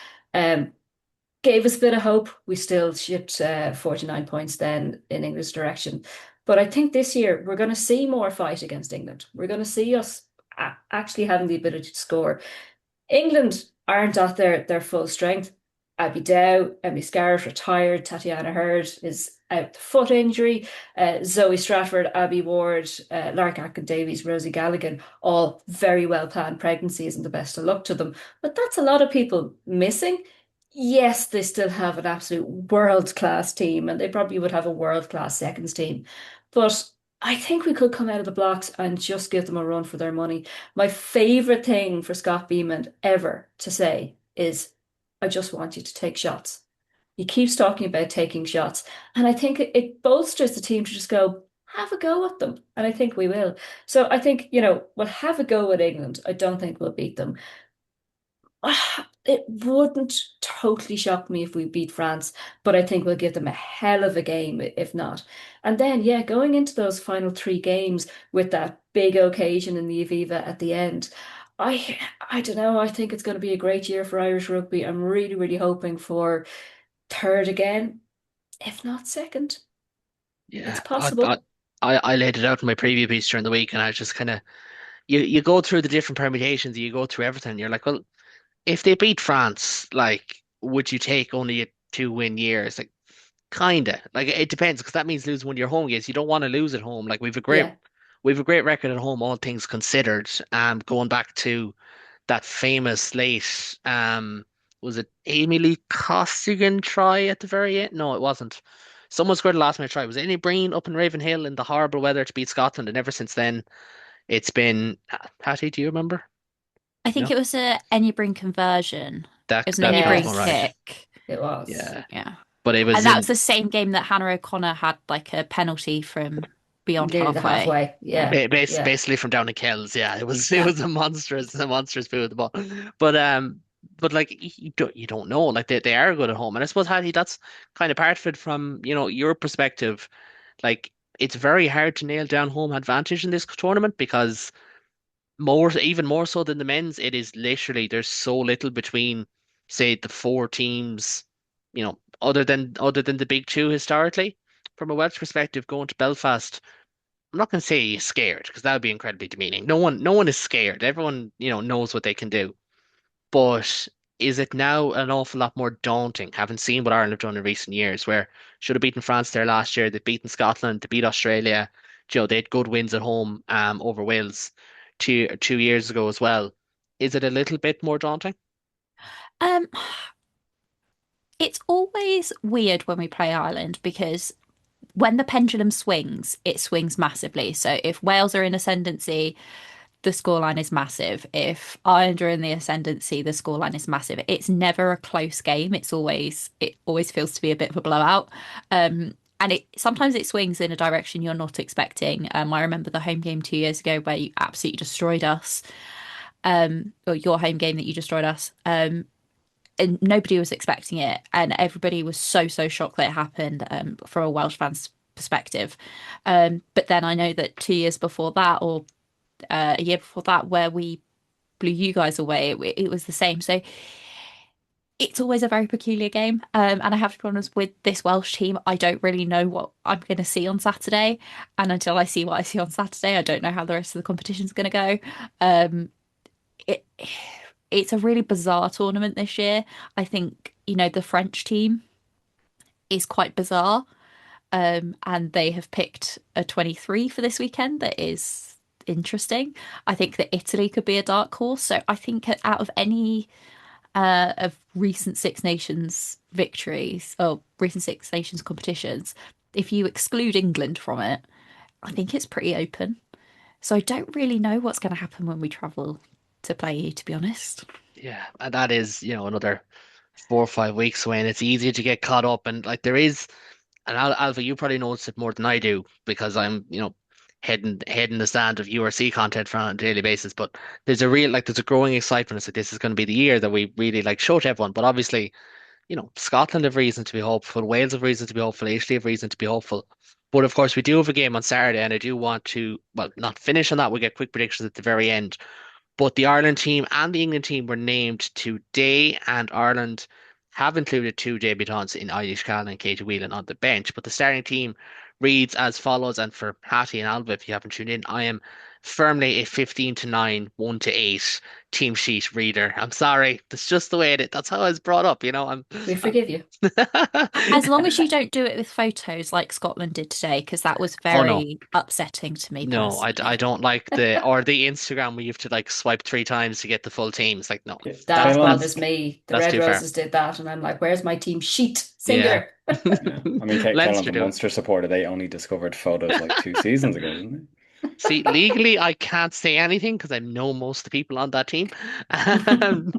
Gave us a bit of hope. We still shipped 49 points then in England's direction. But I think this year we're going to see more fight against England. We're going to see us actually having the ability to score. England aren't at their full strength. Abby Dow, Emily Scarrett retired. Tatiana Hurd is out with foot injury. Zoe Stratford, Abby Ward, Lark Aitken-Davies, Rosie Galligan, all very well planned pregnancies and the best of luck to them. But that's a lot of people missing. Yes, they still have an absolute world-class team, and they probably would have a world-class seconds team. But I think we could come out of the blocks and just give them a run for their money. My favorite thing for Scott Beeman ever to say is, I just want you to take shots. He keeps talking about taking shots. And I think it bolsters the team to just go, have a go at them. And I think we will. So I think, we'll have a go at England. I don't think we'll beat them. It wouldn't totally shock me if we beat France, but I think we'll give them a hell of a game if not. And then, yeah, going into those final three games with that big occasion in the Aviva at the end, I don't know. I think it's going to be a great year for Irish rugby. I'm really, really hoping for third again, if not second. It's Yeah, possible. I laid it out in my preview piece during the week, and I just kind of you go through the different permutations, you go through everything. And you're like, well, if they beat France, like, would you take only a 2-win year? It's like kinda like it depends because that means losing one of your home games. You don't want to lose at home. Like Yeah, we've a great record at home, all things considered. Going back to that famous late, was it Amy Lee Costigan try at the very end? No, it wasn't. Someone scored the last minute try. Was it Amy Breen up in Ravenhill in the horrible weather to beat Scotland? And ever since then, it's been Hattie, do you remember? I think No, it was a Any Breen conversion. It was an Any that's Breen all right. yes, kick. it was. Yeah, Yeah. but it And was that was in the same game that Hannah O'Connor had like a penalty from beyond Nearly the halfway. halfway. Yeah. Yeah, yeah, basically from down in Kells. Yeah, it yeah, was a monstrous boo at the ball. But like you don't know. Like they are good at home, and I suppose Hattie, that's kind of part of it from your perspective. Like it's very hard to nail down home advantage in this tournament because even more so than the men's, it is literally there's so little between, say, the four teams, other than the big two historically. From a Welsh perspective, going to Belfast, I'm not going to say scared because that would be incredibly demeaning. No one is scared. Everyone, knows what they can do. But is it now an awful lot more daunting, having seen what Ireland have done in recent years, where should have beaten France there last year, they've beaten Scotland, they beat Australia, they had good wins at home over Wales 2 years ago as well. Is it a little bit more daunting? Um, it's always weird when we play Ireland because when the pendulum swings, it swings massively. So if Wales are in ascendancy, the scoreline is massive. If Ireland are in the ascendancy, the scoreline is massive. It's never a close game. It always feels to be a bit of a blowout. And it sometimes it swings in a direction you're not expecting. I remember the home game 2 years ago where you absolutely destroyed us. Or your home game that you destroyed us. And nobody was expecting it, and everybody was so shocked that it happened. From a Welsh fan's perspective. But then I know that 2 years before that, or a year before that, where we blew you guys away, it was the same. So it's always a very peculiar game. And I have to be honest, with this Welsh team, I don't really know what I'm going to see on Saturday. And until I see what I see on Saturday, I don't know how the rest of the competition's going to go. Um, it it's a really bizarre tournament this year. I think, the French team is quite bizarre. And they have picked a 23 for this weekend that is interesting. I think that Italy could be a dark horse. So I think out of any of recent Six Nations victories or recent Six Nations competitions, if you exclude England from it, I think it's pretty open. So I don't really know what's going to happen when we travel to play you, to be honest. Yeah, and that is, another 4 or 5 weeks away, and it's easy to get caught up. And like there is, and Alpha, you probably notice it more than I do because I'm, heading the stand of URC content for on a daily basis. But there's a growing excitement. It's like this is going to be the year that we really like show to everyone. But obviously, Scotland have reason to be hopeful, Wales have reason to be hopeful, Italy have reason to be hopeful. But of course, we do have a game on Saturday, and I do want to, well, not finish on that. We'll get quick predictions at the very end. But the Ireland team and the England team were named today, and Ireland have included two debutants in Eilish Caolán and Katie Whelan on the bench. But the starting team reads as follows, and for Hattie and Ailbhe, if you haven't tuned in, I am firmly a 15-9, 1-8 team sheet reader. I'm sorry, that's just the way it is. That's how I was brought up, We forgive you. As long as you don't do it with photos like Scotland did today, because that was Oh no. very upsetting to me No, I personally. don't like the Instagram where you have to like swipe 3 times to get the full team. It's like, no, Yeah, That that's bothers Caelan, me. The that's Red too far. Roses did that, and I'm like, where's my team sheet? Yeah. Singular. yeah. I mean, Caelan's Leinster a do it. Munster supporter. They only discovered photos like 2 seasons ago, didn't See, legally, I can't say anything because I know most of the people on that team. Um,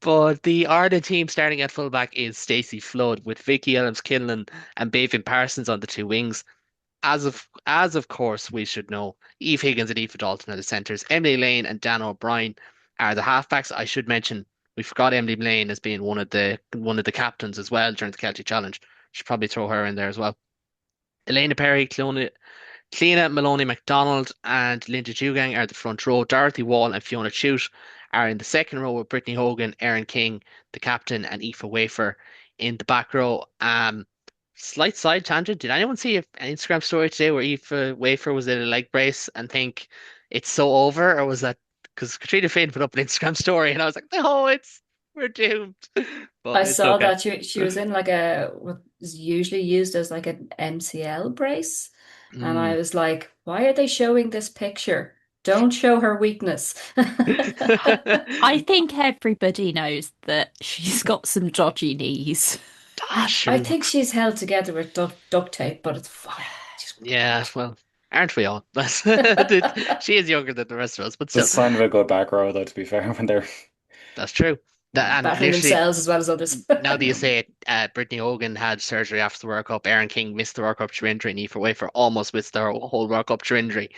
but the Ireland team starting at fullback is Stacey Flood with Vicky Ellis-Kinlan and Bavin Parsons on the two wings. As of course we should know, Eve Higgins and Aoife Dalton are the centres. Emily Lane and Dan O'Brien are the halfbacks. I should mention we forgot Emily Lane as being one of the captains as well during the Celtic Challenge. Should probably throw her in there as well. Elena Perry, Cleena Maloney MacDonald and Linda Dugang are the front row. Dorothy Wall and Fiona Chute are in the second row with Brittany Hogan, Erin King, the captain, and Aoife Wafer in the back row. Slight side tangent. Did anyone see an Instagram story today where Aoife Wafer was in a leg brace and think it's so over, or was that because Katrina Finn put up an Instagram story and I was like, no, we're doomed, but I it's saw okay. that she was in like what is usually used as like an MCL brace. And I Mm. was like, why are they showing this picture? Don't show her weakness. I think everybody knows that she's got some dodgy knees. I Sure. think she's held together with duct tape, but it's fine. Yeah, well, aren't we all? She is younger than the rest of us, but they? The still, sign of a good back row, though, to be fair, when they're that's true. And Battering literally, themselves as well as others. now that you yeah. say it, Brittany Hogan had surgery after the World Cup. Erin King missed the World Cup through injury, and Aoife Wafer almost missed the whole World Cup through injury,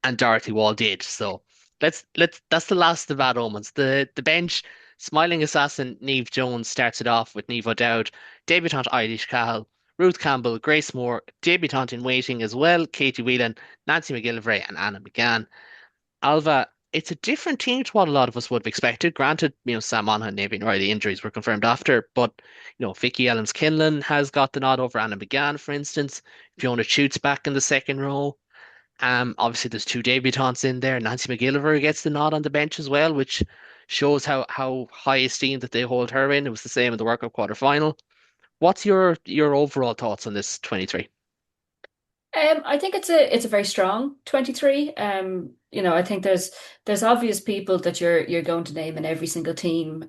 and Dorothy Wall did. So let's that's the last of bad omens. The bench, smiling assassin Niamh Jones starts it off with Niamh O'Dowd, debutante Eilish Cahill, Ruth Campbell, Grace Moore, debutante in waiting as well, Katie Whelan, Nancy McGillivray, and Anna McGann. Alva, it's a different team to what a lot of us would have expected. Granted, Sam Monaghan and Naoimh Riley injuries were confirmed after, but Vicky Ellens-Kinlan has got the nod over Anna McGann, for instance. Fiona Chute's back in the second row. Obviously there's two debutants in there. Nancy McGillivray gets the nod on the bench as well, which shows how high esteem that they hold her in. It was the same in the World Cup quarter final. What's your overall thoughts on this 23? I think it's a very strong 23. I think there's obvious people that you're going to name in every single team.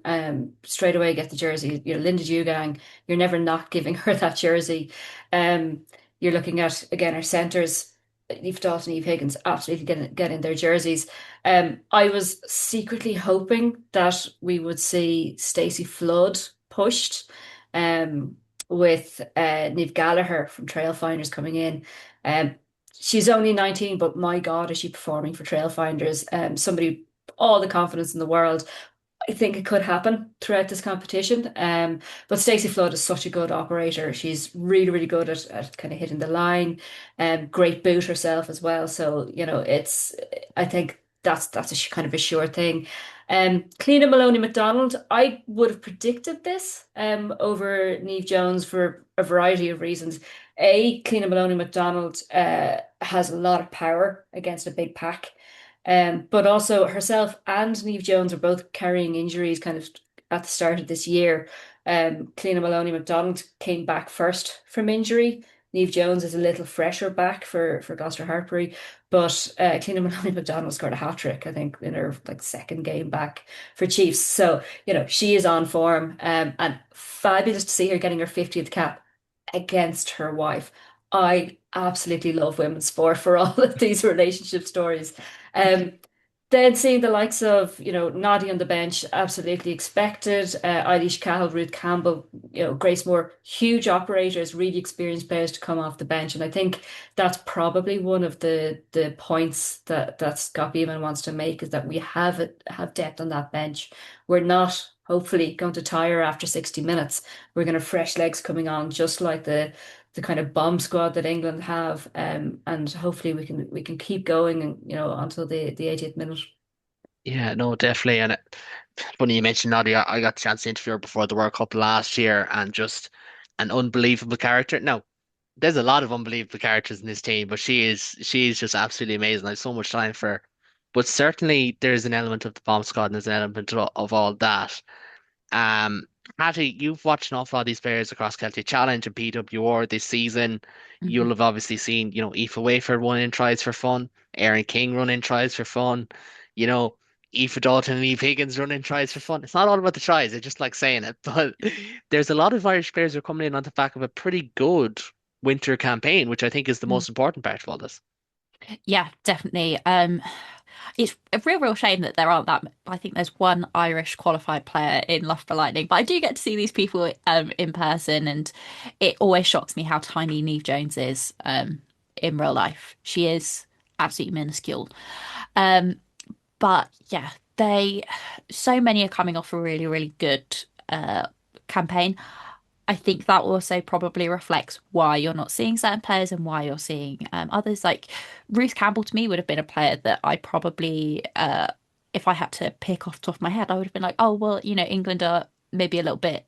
Straight away get the jersey. Linda Dugang, you're never not giving her that jersey. You're looking at again our centres, Eve Dalton, Eve Higgins, absolutely getting their jerseys. I was secretly hoping that we would see Stacey Flood pushed. Um, with Niamh Gallagher from Trailfinders coming in. Um, she's only 19, but my God, is she performing for Trailfinders? Somebody, all the confidence in the world. I think it could happen throughout this competition. But Stacey Flood is such a good operator. She's really, really good at kind of hitting the line. Great boot herself as well. So, I think that's kind of a sure thing. Cleena Maloney MacDonald, I would have predicted this over Niamh Jones for a variety of reasons. Cleena Maloney MacDonald has a lot of power against a big pack. But also herself and Niamh Jones are both carrying injuries kind of at the start of this year. Cleena Maloney MacDonald came back first from injury. Niamh Jones is a little fresher back for Gloucester Hartpury, but Clean Maloney McDonald scored a hat-trick, I think, in her like second game back for Chiefs. So, she is on form, and fabulous to see her getting her 50th cap against her wife. I absolutely love women's sport for all of these relationship stories. Um, then seeing the likes of, Noddy on the bench, absolutely expected. Eilish Cahill, Ruth Campbell, Grace Moore, huge operators, really experienced players to come off the bench. And I think that's probably one of the points that Scott Beeman wants to make, is that we have depth on that bench. We're not hopefully going to tire after 60 minutes. We're going to have fresh legs coming on, just like the kind of bomb squad that England have, and hopefully we can keep going, and until the 80th minute. Yeah, no, definitely. And funny you mentioned Nadia. I got the chance to interview her before the World Cup last year, and just an unbelievable character. Now, there's a lot of unbelievable characters in this team, but she is just absolutely amazing. I have so much time for her. But certainly there's an element of the bomb squad and there's an element of all that. Um, Hattie, you've watched an awful lot of these players across Celtic Challenge and PWR this season. You'll Mhm. have obviously seen, Aoife Wayford running tries for fun, Erin King running tries for fun, you know, Aoife Dalton and Eve Higgins running tries for fun. It's not all about the tries, I just like saying it, but there's a lot of Irish players who are coming in on the back of a pretty good winter campaign, which I think is the most important part of all this. Yeah, definitely. It's a real shame that there aren't that. I think there's one Irish qualified player in Loughborough Lightning, but I do get to see these people in person, and it always shocks me how tiny Niamh Jones is in real life. She is absolutely minuscule. Um, but yeah, so many are coming off a really good campaign. I think that also probably reflects why you're not seeing certain players and why you're seeing others. Like Ruth Campbell to me would have been a player that I probably, if I had to pick off the top of my head, I would have been like, oh, well, England are maybe a little bit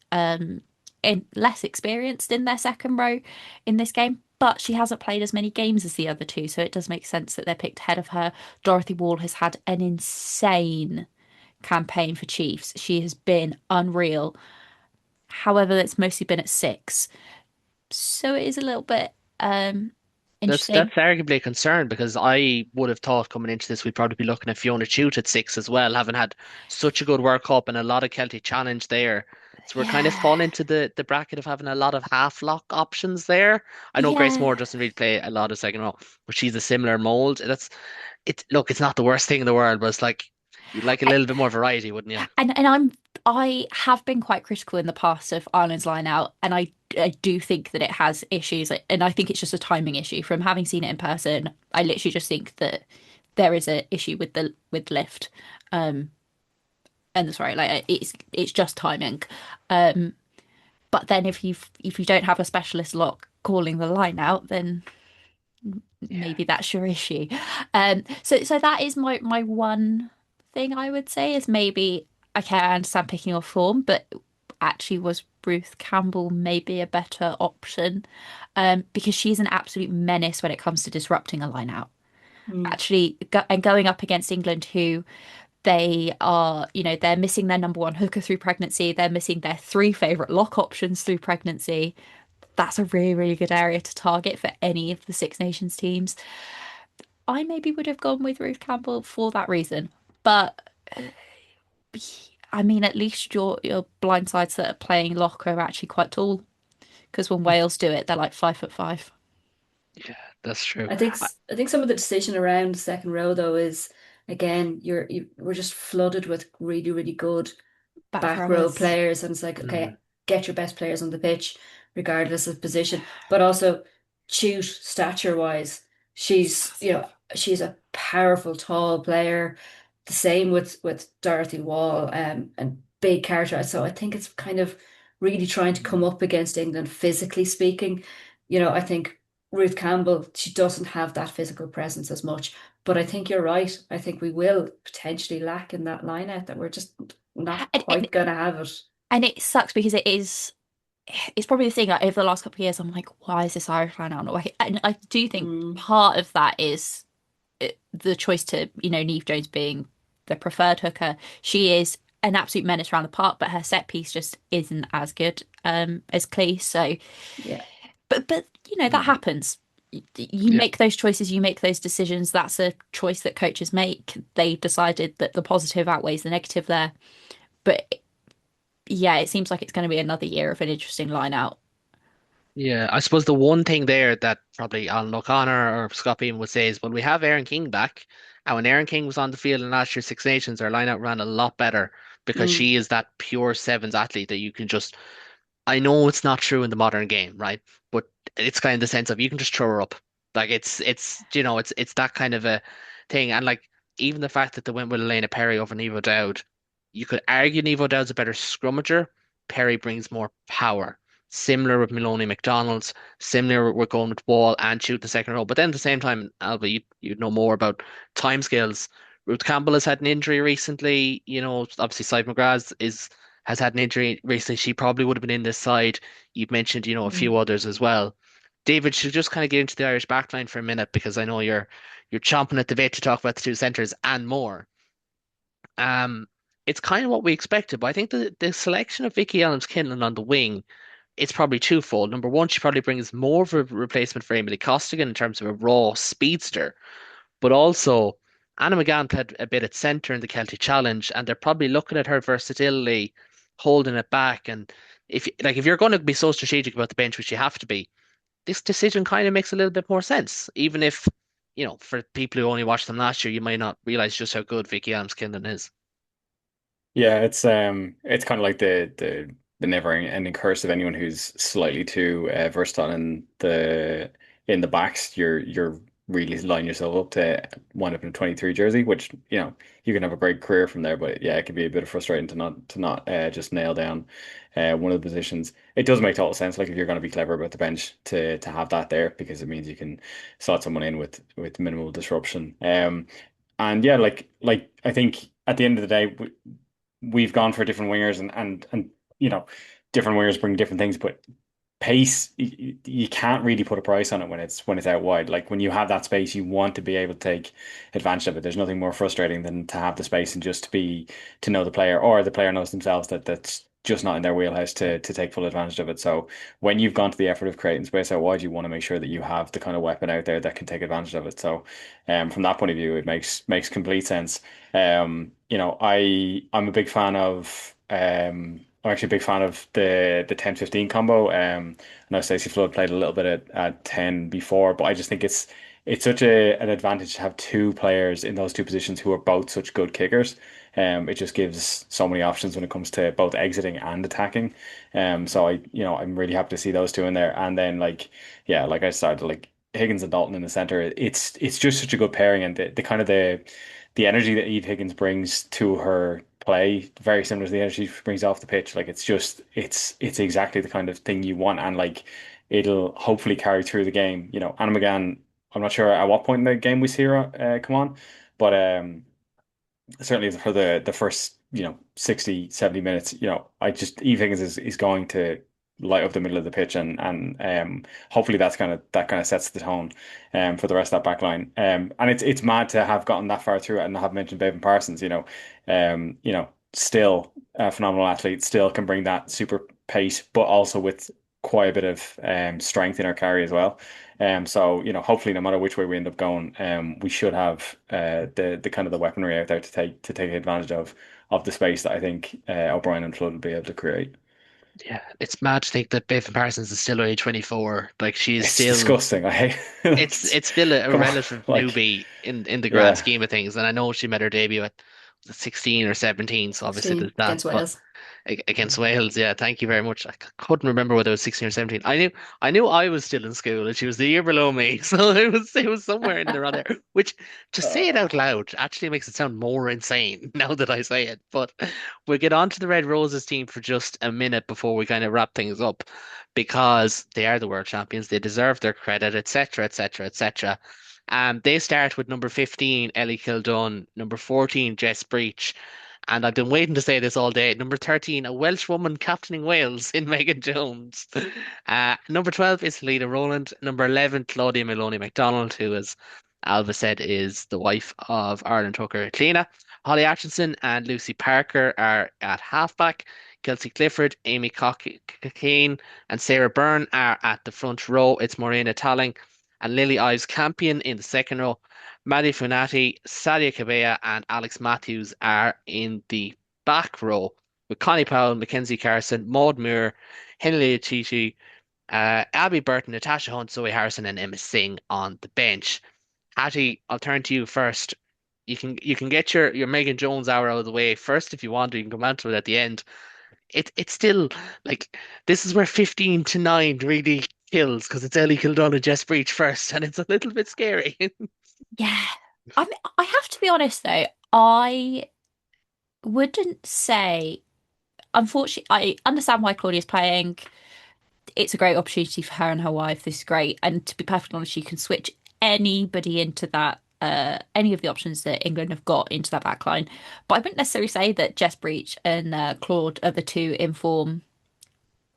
less experienced in their second row in this game. But she hasn't played as many games as the other two, so it does make sense that they're picked ahead of her. Dorothy Wall has had an insane campaign for Chiefs. She has been unreal. However, it's mostly been at six. So it is a little bit That's interesting. that's arguably a concern because I would have thought coming into this we'd probably be looking at Fiona Chute at six as well, having had such a good World Cup and a lot of Celtic challenge there. So we're kind of Yeah. falling into the bracket of having a lot of half lock options there. I know Grace Yeah. Moore doesn't really play a lot of second row, but she's a similar mold. Look, it's not the worst thing in the world, but it's like you'd like a I, little bit more variety, wouldn't you? I have been quite critical in the past of Ireland's line out, and I do think that it has issues, and I think it's just a timing issue. From having seen it in person, I literally just think that there is a issue with the with lift. Um and sorry, like it's just timing. Um but then if you don't have a specialist lock calling the line out, then Yeah. maybe that's your issue. So that is my one thing I would say is maybe okay, I understand picking off form, but actually was Ruth Campbell maybe a better option? Because she's an absolute menace when it comes to disrupting a line out. Mm. Actually, and going up against England, who they are, they're missing their number one hooker through pregnancy. They're missing their three favorite lock options through pregnancy. That's a really good area to target for any of the Six Nations teams. I maybe would have gone with Ruth Campbell for that reason. But I mean, at least your blindsides that are playing lock are actually quite tall. Because when Wales do it, they're like 5'5". Yeah, that's true. I think some of the decision around the second row though is, again, we're just flooded with really good Back back row rowers. players, and it's like, Mm, okay, get your best players on the pitch, regardless of position. But also, shoot, stature wise, she's you know Massive. she's a powerful, tall player. The same with Dorothy Wall, and big character. So I think it's kind of really trying to come up against England physically speaking. I think Ruth Campbell, she doesn't have that physical presence as much. But I think you're right. I think we will potentially lack in that line out, that we're just not And, and quite gonna have it. and it sucks because it's probably the thing like, over the last couple of years I'm like, why is this Irish line out not working? And I do think Mm, part of that is the choice to, Niamh Jones being the preferred hooker. She is an absolute menace around the park, but her set piece just isn't as good as Clee. So yeah. But that Mm. happens. You Yeah. make those choices, you make those decisions. That's a choice that coaches make. They decided that the positive outweighs the negative there. But yeah, it seems like it's going to be another year of an interesting line out. Yeah, I suppose the one thing there that probably Alan O'Connor or Scott Beam would say is when we have Aaron King back, and when Aaron King was on the field in last year's Six Nations, our lineout ran a lot better because Mm. she is that pure sevens athlete that you can just. I know it's not true in the modern game, right? But it's kind of the sense of you can just throw her up. Like it's that kind of a thing. And like even the fact that they went with Elena Perry over Nevo Dowd, you could argue Nevo Dowd's a better scrummager. Perry brings more power. Similar with Maloney McDonald's, similar with going with Wall and shoot the second row. But then at the same time, Alba, you'd know more about timescales. Ruth Campbell has had an injury recently. Obviously, Cy McGrath has had an injury recently. She probably would have been in this side. You've mentioned, a few Mm. others as well. David, should just kind of get into the Irish backline for a minute because I know you're chomping at the bit to talk about the two centres and more. Um, it's kind of what we expected, but I think the selection of Vicky Ellis-Kinlan on the wing, it's probably twofold. Number one, she probably brings more of a replacement for Emily Costigan in terms of a raw speedster, but also Anna McGann played a bit at centre in the Celtic Challenge, and they're probably looking at her versatility, holding it back. And if you're going to be so strategic about the bench, which you have to be, this decision kind of makes a little bit more sense. Even if, for people who only watched them last year, you might not realize just how good Vicky Adams-Kindlen is. Yeah, it's kind of like the never-ending curse of anyone who's slightly too versatile in the backs. You're really lining yourself up to wind up in a 23 jersey, which you can have a great career from there. But yeah, it can be a bit frustrating to not just nail down one of the positions. It does make total sense, like if you're going to be clever about the bench to have that there because it means you can slot someone in with minimal disruption. And yeah, like I think at the end of the day, we've gone for different wingers and you know different wingers bring different things, but pace you can't really put a price on it when it's out wide. Like when you have that space, you want to be able to take advantage of it. There's nothing more frustrating than to have the space and just to know the player or the player knows themselves that that's just not in their wheelhouse to take full advantage of it. So when you've gone to the effort of creating space out wide, you want to make sure that you have the kind of weapon out there that can take advantage of it. So from that point of view, it makes complete sense. I'm a big fan of I'm actually a big fan of the 10-15 combo. I know Stacey Flood played a little bit at 10 before, but I just think it's such an advantage to have two players in those two positions who are both such good kickers. It just gives so many options when it comes to both exiting and attacking. So I'm really happy to see those two in there. And then yeah, like I started like Higgins and Dalton in the center. It's just such a good pairing, and the kind of the energy that Eve Higgins brings to her play, very similar to the energy she brings off the pitch. Like it's exactly the kind of thing you want, and like it'll hopefully carry through the game. Anna McGann, I'm not sure at what point in the game we see her come on, but certainly for the first 60 70 minutes, I just Eve Higgins is going to light up the middle of the pitch, and hopefully that kind of sets the tone for the rest of that back line. And it's mad to have gotten that far through it and have mentioned Bevan Parsons. Still a phenomenal athlete, still can bring that super pace, but also with quite a bit of strength in our carry as well. So hopefully, no matter which way we end up going, we should have the kind of the weaponry out there to take advantage of the space that I think O'Brien and Flood will be able to create. Yeah, it's mad to think that Bevan Parsons is still only 24. Like she is It's still disgusting. I hate it's still a come on, relative like newbie in the grand yeah. scheme of things. And I know she made her debut at was it 16 or 17, so obviously there's 16 that. against But Wales. against Wales, yeah, thank you very much. Couldn't remember whether it was 16 or 17. I knew I was still in school and she was the year below me, so it was somewhere in there on there. Which to say it Uh, out loud actually makes it sound more insane now that I say it. But we'll get on to the Red Roses team for just a minute before we kind of wrap things up because they are the world champions. They deserve their credit, etc., etc., etc. They start with number 15, Ellie Kildun, number 14, Jess Breach, and I've been waiting to say this all day. Number 13, a Welsh woman captaining Wales in Megan Jones. Number 12 is Lena Rowland. Number 11, Claudia Maloney MacDonald, who, as Alva said, is the wife of Ireland hooker Lena. Holly Atchison and Lucy Parker are at halfback. Kelsey Clifford, Amy Cockeen, and Sarah Byrne are at the front row. It's Morena Talling and Lily Ives Campion in the second row. Maddie Funati, Sadia Cabea, and Alex Matthews are in the back row with Connie Powell, Mackenzie Carson, Maud Muir, Henley Chichi, Abby Burton, Natasha Hunt, Zoe Harrison, and Emma Singh on the bench. Hattie, I'll turn to you first. You can get your Megan Jones hour out of the way first if you want. You can come on to it at the end. It's still like this is where 15-9 really kills because it's Ellie Kildon and Jess Breach first, and it's a little bit scary. Yeah. I have to be honest though, I wouldn't say, unfortunately, I understand why Claudia's playing. It's a great opportunity for her and her wife. This is great. And to be perfectly honest, you can switch anybody into that, any of the options that England have got into that back line. But I wouldn't necessarily say that Jess Breach and Claude are the two inform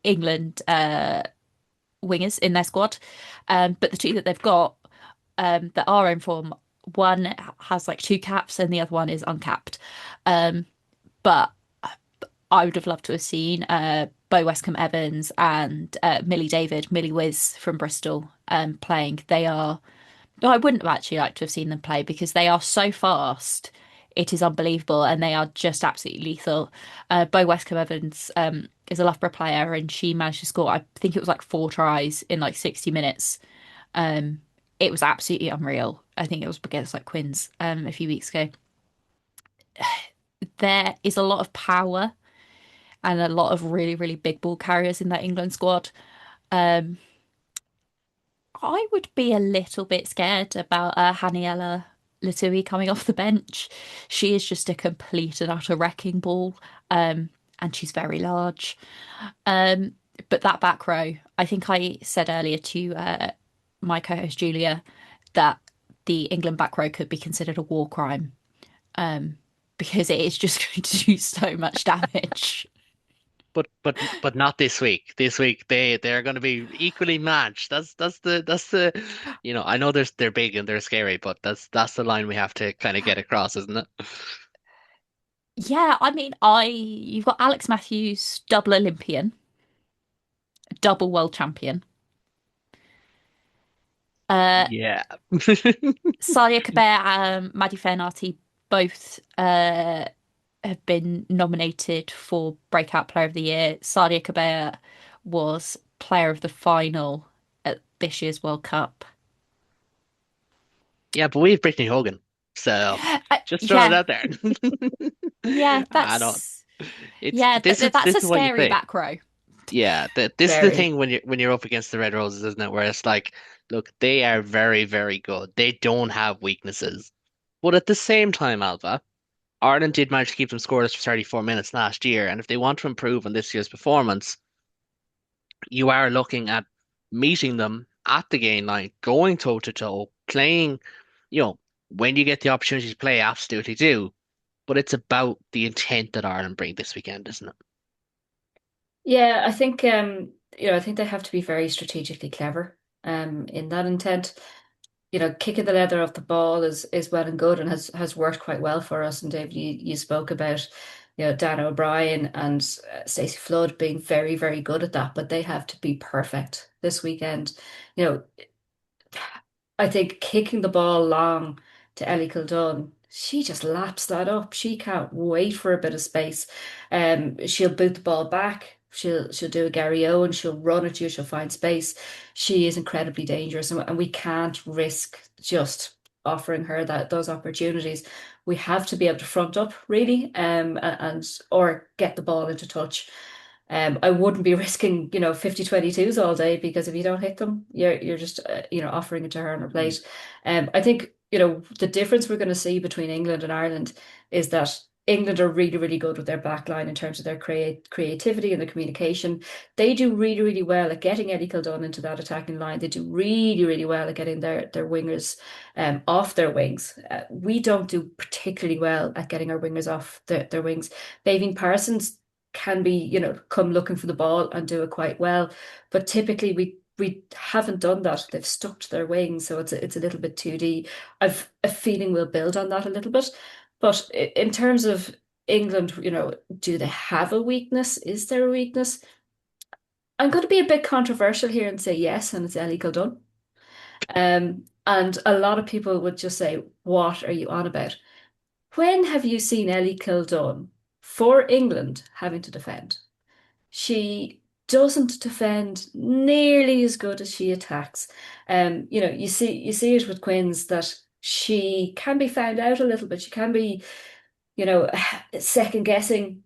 England wingers in their squad. But the two that they've got that are in form, one has like two caps and the other one is uncapped. But I would have loved to have seen Bo Westcombe Evans and Millie David, Millie Wiz from Bristol playing. They are, no, I wouldn't have actually liked to have seen them play because they are so fast. It is unbelievable and they are just absolutely lethal. Bo Westcombe Evans is a Loughborough player and she managed to score, I think it was like 4 tries in like 60 minutes. It was absolutely unreal. I think it was against like Quins a few weeks ago. There is a lot of power and a lot of really, really big ball carriers in that England squad. Um, I would be a little bit scared about Haniela Latui coming off the bench. She is just a complete and utter wrecking ball, and she's very large. Um, but that back row, I think I said earlier to my co-host Julia that the England back row could be considered a war crime, because it is just going to do so much damage. But not this week. This week they're going to be equally matched. That's the I know they're big and they're scary, but that's the line we have to kind of get across, isn't it? Yeah, I mean, I you've got Alex Matthews, double Olympian, double world champion. Uh, Yeah. Sadia Kabir and Maddie Fenarty both have been nominated for Breakout Player of the Year. Sadia Kabir was Player of the Final at this year's World Cup. Yeah, but we have Brittany Hogan, so just throwing it Yeah, out there. yeah, I don't. that's It's yeah, this is that's this a is what you scary say. back row. Yeah, this is the Very. thing when you're up against the Red Roses, isn't it? Where it's like, look, they are very, very good. They don't have weaknesses. But at the same time, Alva, Ireland did manage to keep them scoreless for 34 minutes last year, and if they want to improve on this year's performance, you are looking at meeting them at the game line, going toe to toe, playing, you know, when you get the opportunity to play, absolutely do. But it's about the intent that Ireland bring this weekend, isn't it? Yeah, I think I think they have to be very strategically clever in that intent. Kicking the leather off the ball is well and good and has worked quite well for us. And Dave, you spoke about, Dan O'Brien and Stacey Flood being very, very good at that, but they have to be perfect this weekend. You know, I think kicking the ball long to Ellie Kildun, she just laps that up. She can't wait for a bit of space. She'll boot the ball back. She'll do a Gary Owen. She'll run at you. She'll find space. She is incredibly dangerous, and we can't risk just offering her those opportunities. We have to be able to front up really, and or get the ball into touch. I wouldn't be risking, 50-22s all day because if you don't hit them, you're just, offering it to her on her Mm. plate. I think, the difference we're going to see between England and Ireland is that England are really, really good with their back line in terms of their creativity and the communication. They do really, really well at getting Eddie Kildon into that attacking line. They do really, really well at getting their wingers off their wings. We don't do particularly well at getting our wingers off their wings. Baving Parsons can be, come looking for the ball and do it quite well. But typically we haven't done that. They've stuck to their wings, so it's a little bit 2D. I've a feeling we'll build on that a little bit. But in terms of England, do they have a weakness? Is there a weakness? I'm going to be a bit controversial here and say yes, and it's Ellie Kildun. And a lot of people would just say, what are you on about? When have you seen Ellie Kildun for England having to defend? She doesn't defend nearly as good as she attacks. You see it with Quins that she can be found out a little bit. She can be, second guessing.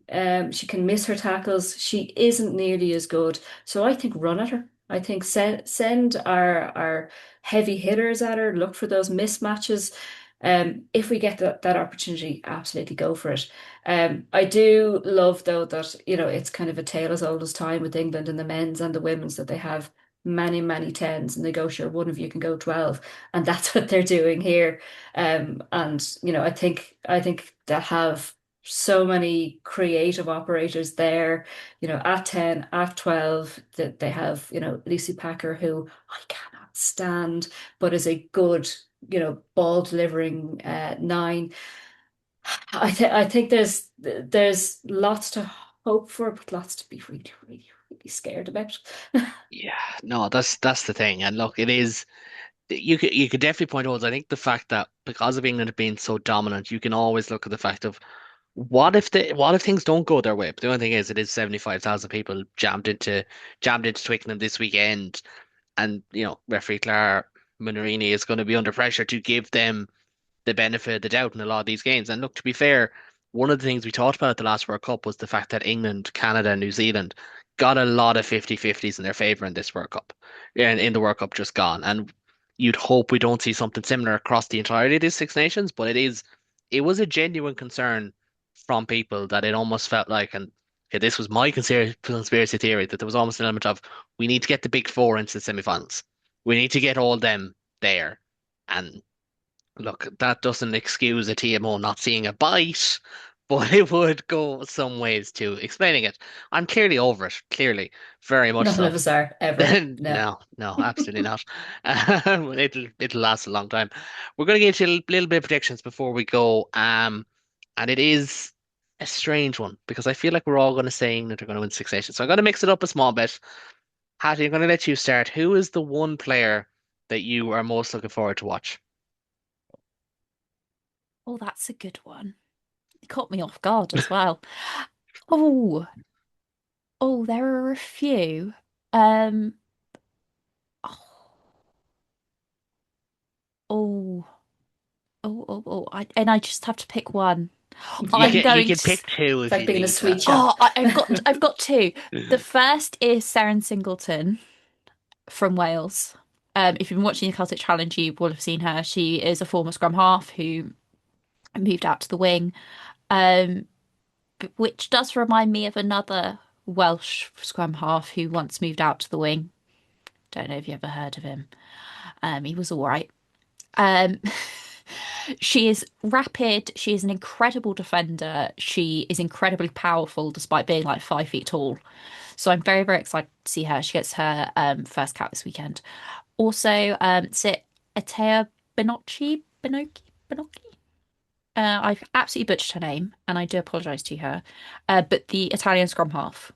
She can miss her tackles. She isn't nearly as good. So I think run at her. I think send our heavy hitters at her. Look for those mismatches. If we get that opportunity, absolutely go for it. I do love though that it's kind of a tale as old as time with England and the men's and the women's that they have many many tens and they go sure one of you can go 12 and that's what they're doing here. And I think they have so many creative operators there, at 10, at 12, that they have, Lucy Packer, who I cannot stand, but is a good, ball delivering nine. I think there's lots to hope for, but lots to be really, really, really scared about. Yeah, no, that's the thing. And look, it is you could definitely point towards. I think the fact that because of England being so dominant, you can always look at the fact of what if things don't go their way? But the only thing is, it is 75,000 people jammed into Twickenham this weekend, and referee Clara Minorini is going to be under pressure to give them the benefit of the doubt in a lot of these games. And look, to be fair, one of the things we talked about at the last World Cup was the fact that England, Canada, and New Zealand got a lot of 50-50s in their favour in this World Cup, in the World Cup just gone. And you'd hope we don't see something similar across the entirety of these Six Nations, but it was a genuine concern from people that it almost felt like, and okay, this was my conspiracy theory, that there was almost an element of we need to get the big four into the semi-finals. We need to get all them there. And look, that doesn't excuse a TMO not seeing a bite, but it would go some ways to explaining it. I'm clearly over it, clearly, very much None of so. us are ever. Then No. no, no, absolutely not. It'll last a long time. We're going to get you a little bit of predictions before we go. And it is a strange one because I feel like we're all going to say that they're going to win Six Nations. So I'm going to mix it up a small bit. Hattie, I'm going to let you start. Who is the one player that you are most looking forward to watch? Oh, that's a good one. It caught me off guard as well. Oh, oh, there are a few. Um, oh, oh, and I just have to pick one. You Yeah. I'm can you going can to. pick two It's if like you being in a need to. sweet shop. Oh, I've got two. The first is Seren Singleton from Wales. If you've been watching the Celtic Challenge, you will have seen her. She is a former scrum half who moved out to the wing, um, which does remind me of another Welsh scrum half who once moved out to the wing. Don't know if you ever heard of him. He was all right. Um, she is rapid. She is an incredible defender. She is incredibly powerful despite being like 5 feet tall. So I'm very, very excited to see her. She gets her first cap this weekend. Also, Sit Atea Benocchi. I've absolutely butchered her name, and I do apologise to her. But the Italian scrum half.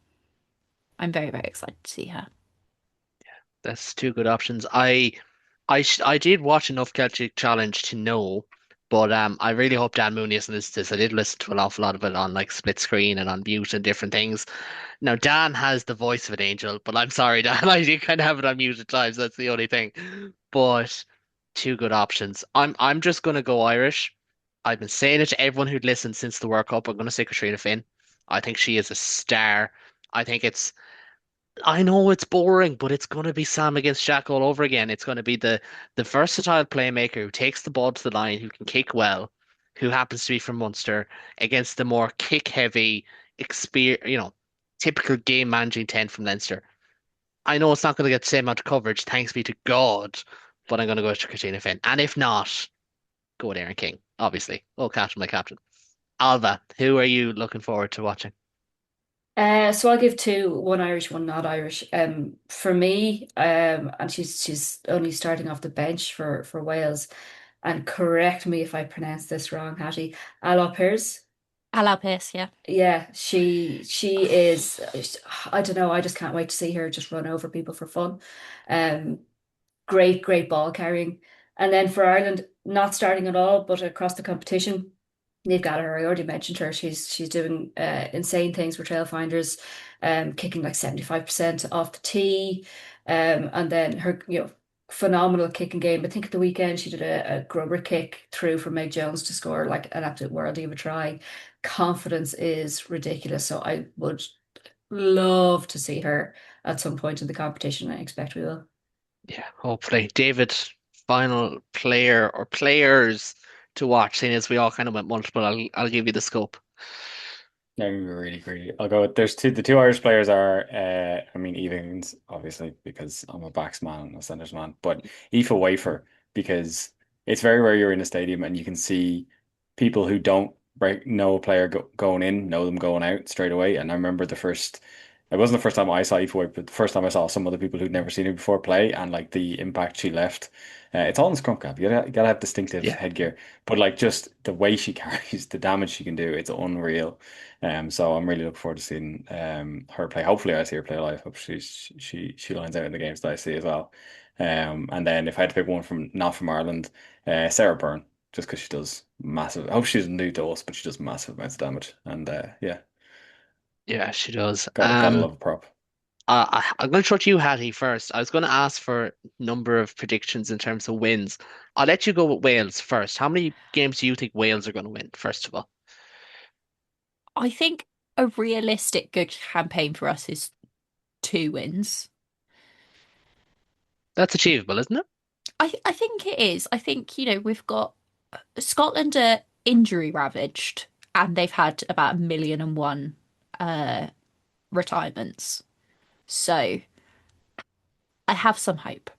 I'm very, very excited to see her. That's two good options. I did watch enough Celtic Challenge to know, but I really hope Dan Mooney isn't listening to this. I did listen to an awful lot of it on like split screen and on mute and different things. Now Dan has the voice of an angel, but I'm sorry, Dan, I do kind of have it on mute at times. That's the only thing. But two good options. I'm just gonna go Irish. I've been saying it to everyone who'd listened since the World Cup. I'm gonna say Katrina Finn. I think she is a star. I think I know it's boring, but it's going to be Sam against Jack all over again. It's going to be the versatile playmaker who takes the ball to the line, who can kick well, who happens to be from Munster, against the more kick-heavy, typical game managing 10 from Leinster. I know it's not going to get the same amount of coverage, thanks be to God, but I'm going to go to Katrina Finn. And if not, go with Aaron King, obviously. Oh, captain, my captain. Alva, who are you looking forward to watching? So I'll give two, one Irish, one not Irish. For me, and she's only starting off the bench for Wales. And correct me if I pronounce this wrong, Hattie. Alop Piers. Allow Pierce, yeah. Yeah, she is. I don't know. I just can't wait to see her just run over people for fun. Um, great ball carrying. And then for Ireland, not starting at all, but across the competition, Niamh Gallagher, I already mentioned her. She's doing insane things for trail finders, kicking like 75% off the tee. And then her, phenomenal kicking game. I think at the weekend she did a grubber kick through for Meg Jones to score like an absolute worldie of a try. Confidence is ridiculous. So I would love to see her at some point in the competition. I expect we will. Yeah, hopefully. David, final player or players to watch, seeing as we all kind of went multiple, I'll give you the scope. Yeah, you're really greedy. I'll go with the two Irish players are I mean Aoife Higgins, obviously, because I'm a backs man and a centres man, but Aoife Wafer, because it's very rare you're in a stadium and you can see people who don't know a player going in, know them going out straight away. And I remember it wasn't the first time I saw Aoife Wafer, but the first time I saw some other people who'd never seen her before play and like the impact she left. It's all in scrum cap. You gotta have distinctive Yeah. headgear, but like just the way she carries, the damage she can do, it's unreal. So I'm really looking forward to seeing her play. Hopefully, I see her play live. Hope she lines out in the games that I see as well. And then if I had to pick one from not from Ireland, Sarah Byrne, just because she does massive. I hope she doesn't do to us, but she does massive amounts of damage. And yeah, Yeah, she does. gotta love a prop. I'm going to throw to you, Hattie, first. I was going to ask for number of predictions in terms of wins. I'll let you go with Wales first. How many games do you think Wales are going to win, first of all? I think a realistic good campaign for us is 2 wins. That's achievable, isn't it? I think it is. I think, we've got Scotland are injury ravaged and they've had about 1,000,001 uh retirements. So I have some hope.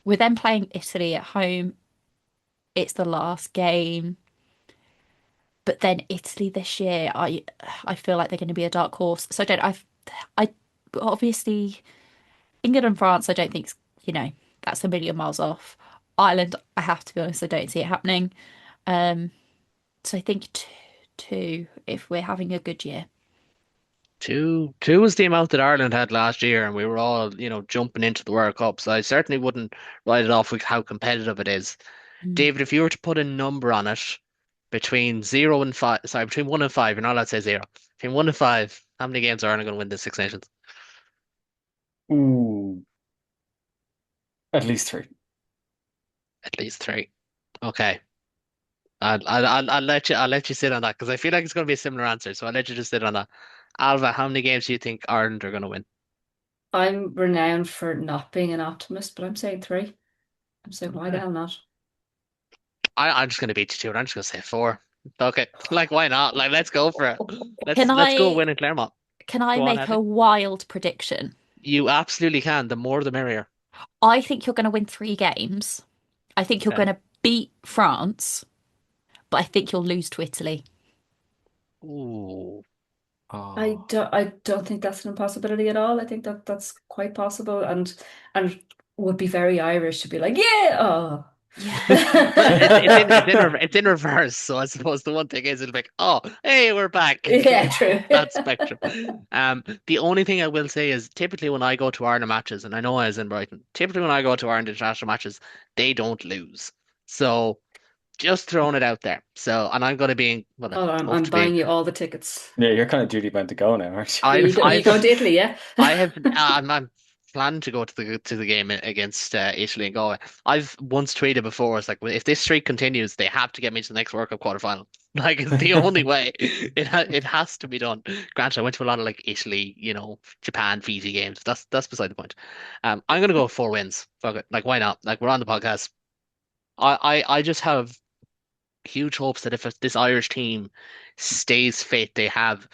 We're then playing Italy at home. It's the last game. But then Italy this year, I feel like they're going to be a dark horse. So I obviously England and France, I don't think, that's a million miles off. Ireland, I have to be honest, I don't see it happening. Um, so I think two if we're having a good year. Two was the amount that Ireland had last year, and we were all, jumping into the World Cup. So I certainly wouldn't write it off with how competitive it is. Mm. David, if you were to put a number on it between 0 and 5, sorry, between 1 and 5, you're not allowed to say zero. Between 1 and 5, how many games are Ireland going to win the Six Nations? Ooh, at least three. At least three. Okay. I'll let you sit on that because I feel like it's going to be a similar answer. So I'll let you just sit on that. Alva, how many games do you think Ireland are going to win? I'm renowned for not being an optimist, but I'm saying three. I'm saying why the Okay. hell not? I'm just going to beat you to it. I'm just going to say four. Okay. Like, why not? Like, let's go for it. Can Let's go I win in Claremont. can I Go on, make Hattie. a wild prediction? You absolutely can. The more, the merrier. I think you're going to win 3 games. I think you're going Okay. to beat France, but I think you'll lose to Italy. Ooh. Oh. I don't think that's an impossibility at all. I think that that's quite possible and would be very Irish to be like, yeah, oh. Yeah. Well, it's in reverse. So I suppose the one thing is it'll be like, oh, hey, we're back. Yeah, true. That spectrum. The only thing I will say is typically when I go to Ireland matches, and I know I was in Brighton, typically when I go to Ireland international matches, they don't lose. So just throwing it out there. So, and I'm going to be in, well, I Oh, hope I'm to be in. buying you all the tickets. Yeah, you're kind of duty bound to go now, aren't I've, You going I've, to Italy, yeah? I have, I'm planning to go to the game against Italy and Galway. I've once tweeted before, it's like, well, if this streak continues, they have to get me to the next World Cup quarterfinal. Like, it's the only you? way. It has to be done. Granted, I went to a lot of like Italy, Japan, Fiji games. That's beside the point. I'm gonna go with 4 wins. Fuck it. Like, why not? Like, we're on the podcast. I just have huge hopes that if this Irish team stays fit, they have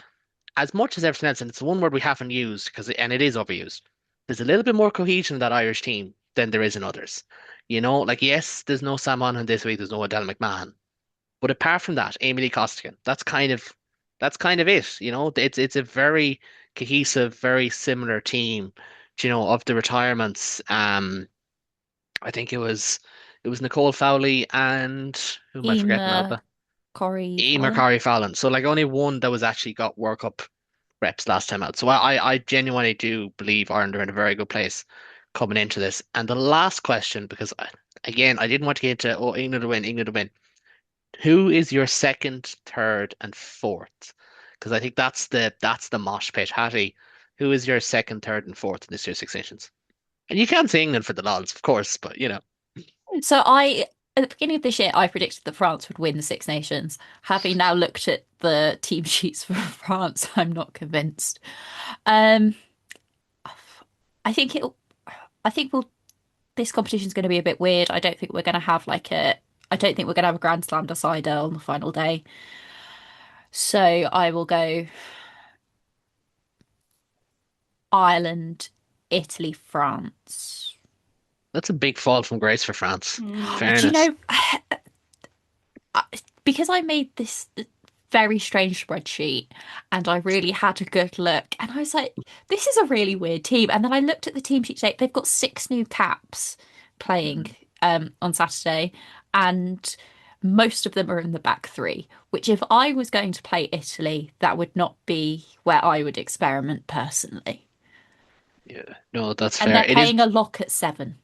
as much as everything else, and it's the one word we haven't used and it is overused. There's a little bit more cohesion in that Irish team than there is in others. Like yes, there's no Sam Monaghan this week, there's no Adele McMahon, but apart from that, Amy Lee Costigan, that's kind of it. It's a very cohesive, very similar team. Of the retirements. I think it was Nicole Fowley and who am I forgetting, Emer Alba? Corey Emer Fallon. Corey Fallon. So like only one that was actually got World Cup reps last time out. So I genuinely do believe Ireland are in a very good place coming into this. And the last question, because again, I didn't want to get into, oh, England to win, England to win. Who is your second, third, and fourth? Because I think that's the mosh pit. Hattie, who is your second, third, and fourth in this year's Six Nations? And you can't say England for the lads, of course, but you know. So at the beginning of this year, I predicted that France would win the Six Nations. Having now looked at the team sheets for France, I'm not convinced. Um, I think it'll. I think we'll. This competition's going to be a bit weird. I don't think we're going to have like a. I don't think we're going to have a Grand Slam decider on the final day. So I will go Ireland, Italy, France. That's a big fall from grace for France. Do you Fairness. know? Because I made this very strange spreadsheet and I really had a good look, and I was like, this is a really weird team. And then I looked at the team sheet today. They've got 6 new caps playing on Saturday, and most of them are in the back three, which if I was going to play Italy, that would not be where I would experiment personally. Yeah, no, that's And fair. they're It is. paying a lock at 7.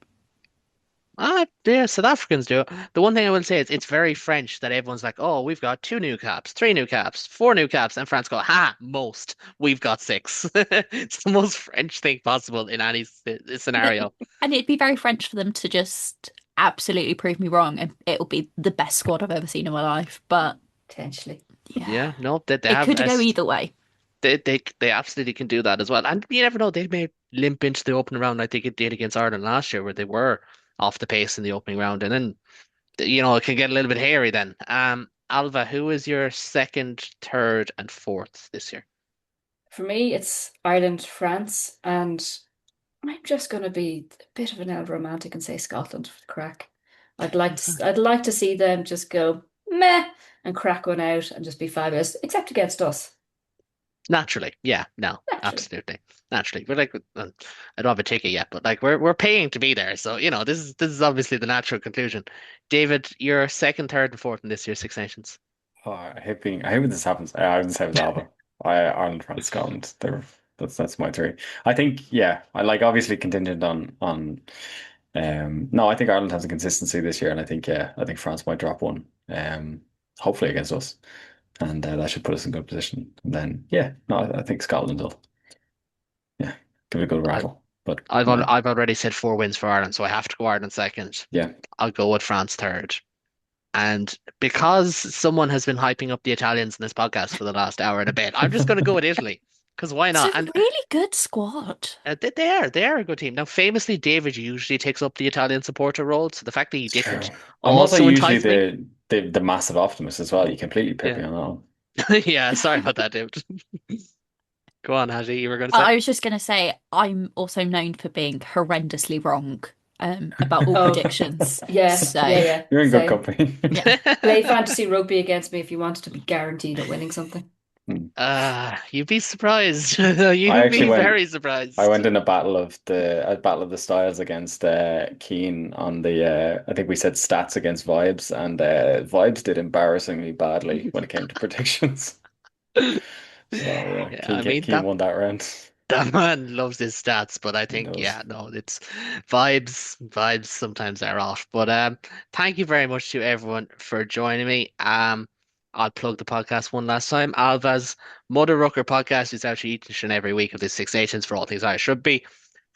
Yeah, South Africans do it. The one thing I will say is it's very French that everyone's like, oh, we've got 2 new caps, 3 new caps, 4 new caps, and France go, ha, most. We've got 6. It's the most French thing possible in any scenario. And it'd be very French for them to just absolutely prove me wrong, and it'll be the best squad I've ever seen in my life. But Potentially. yeah, Yeah, no, they it have could go either way. they absolutely can do that as well. And you never know, they may limp into the opening round. I think it did against Ireland last year, where they were off the pace in the opening round, and then it can get a little bit hairy then. Ailbhe, who is your second, third, and fourth this year? For me, it's Ireland, France, and I'm just going to be a bit of an old romantic and say Scotland for the crack. I'd like to see them just go meh and crack one out and just be fabulous, except against us. Naturally, yeah, no, Naturally. absolutely, naturally. We're like, I don't have a ticket yet, but like we're paying to be there, so this is obviously the natural conclusion. David, you're second, third, and fourth in this year's Six Nations. Oh, I hate when this happens. I would say it was Alba. Ireland, France, Scotland. That's my three. I think, yeah, I like obviously contingent on no, I think Ireland has a consistency this year, and I think France might drop one. Hopefully against us. And that should put us in good position. And then yeah, no, I think Scotland will yeah, give it a good I, rattle. But I've already said 4 wins for Ireland, so I have to go Ireland second. yeah. I'll go with France third. And because someone has been hyping up the Italians in this podcast for the last hour and a bit, I'm just going to go with Italy. Because why It's a not? And really good squad. they are a good team. Now, famously, David usually takes up the Italian supporter role, so the fact that he It's true. didn't I'm also also usually enticed me. the massive optimist as well. You completely pip me Yeah. on that one. Yeah, sorry about that, David. Go on, Hattie, you were going to say? I was just going to say, I'm also known for being horrendously wrong about all Oh, predictions. yeah, So, yeah. You're in good Same. company. yeah. Play fantasy rugby against me if you wanted to be guaranteed at winning something. You'd be surprised. I You'd actually be went very I surprised. went in a battle of the styles against Keen on the I think we said stats against Vibes, and Vibes did embarrassingly badly when it came to predictions. So yeah, Yeah, Keen I mean Keen won that round. that man loves his stats, but I He think does. yeah, no, it's vibes. Vibes sometimes are off. But thank you very much to everyone for joining me. I'll plug the podcast one last time. Alva's Mother Rucker podcast is out each and every week of the Six Nations for all things Irish rugby.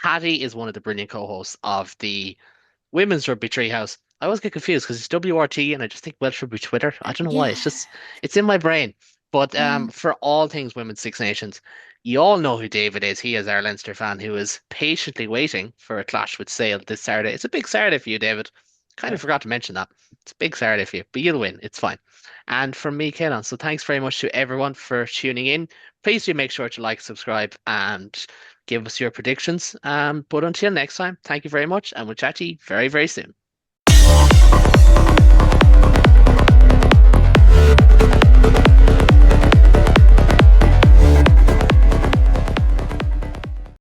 Hattie is one of the brilliant co-hosts of the Women's Rugby Treehouse. I always get confused because it's WRT and I just think Welsh Rugby Twitter. I don't know why. Yeah. It's in my brain. But Mm. for all things Women's Six Nations, you all know who David is. He is our Leinster fan who is patiently waiting for a clash with Sale this Saturday. It's a big Saturday for you, David. Kind Yeah. of forgot to mention that. It's a big Saturday for you, but you'll win. It's fine. And from me, Caolán. So thanks very much to everyone for tuning in. Please do make sure to like, subscribe, and give us your predictions. But until next time, thank you very much, and we'll chat to you very, very soon.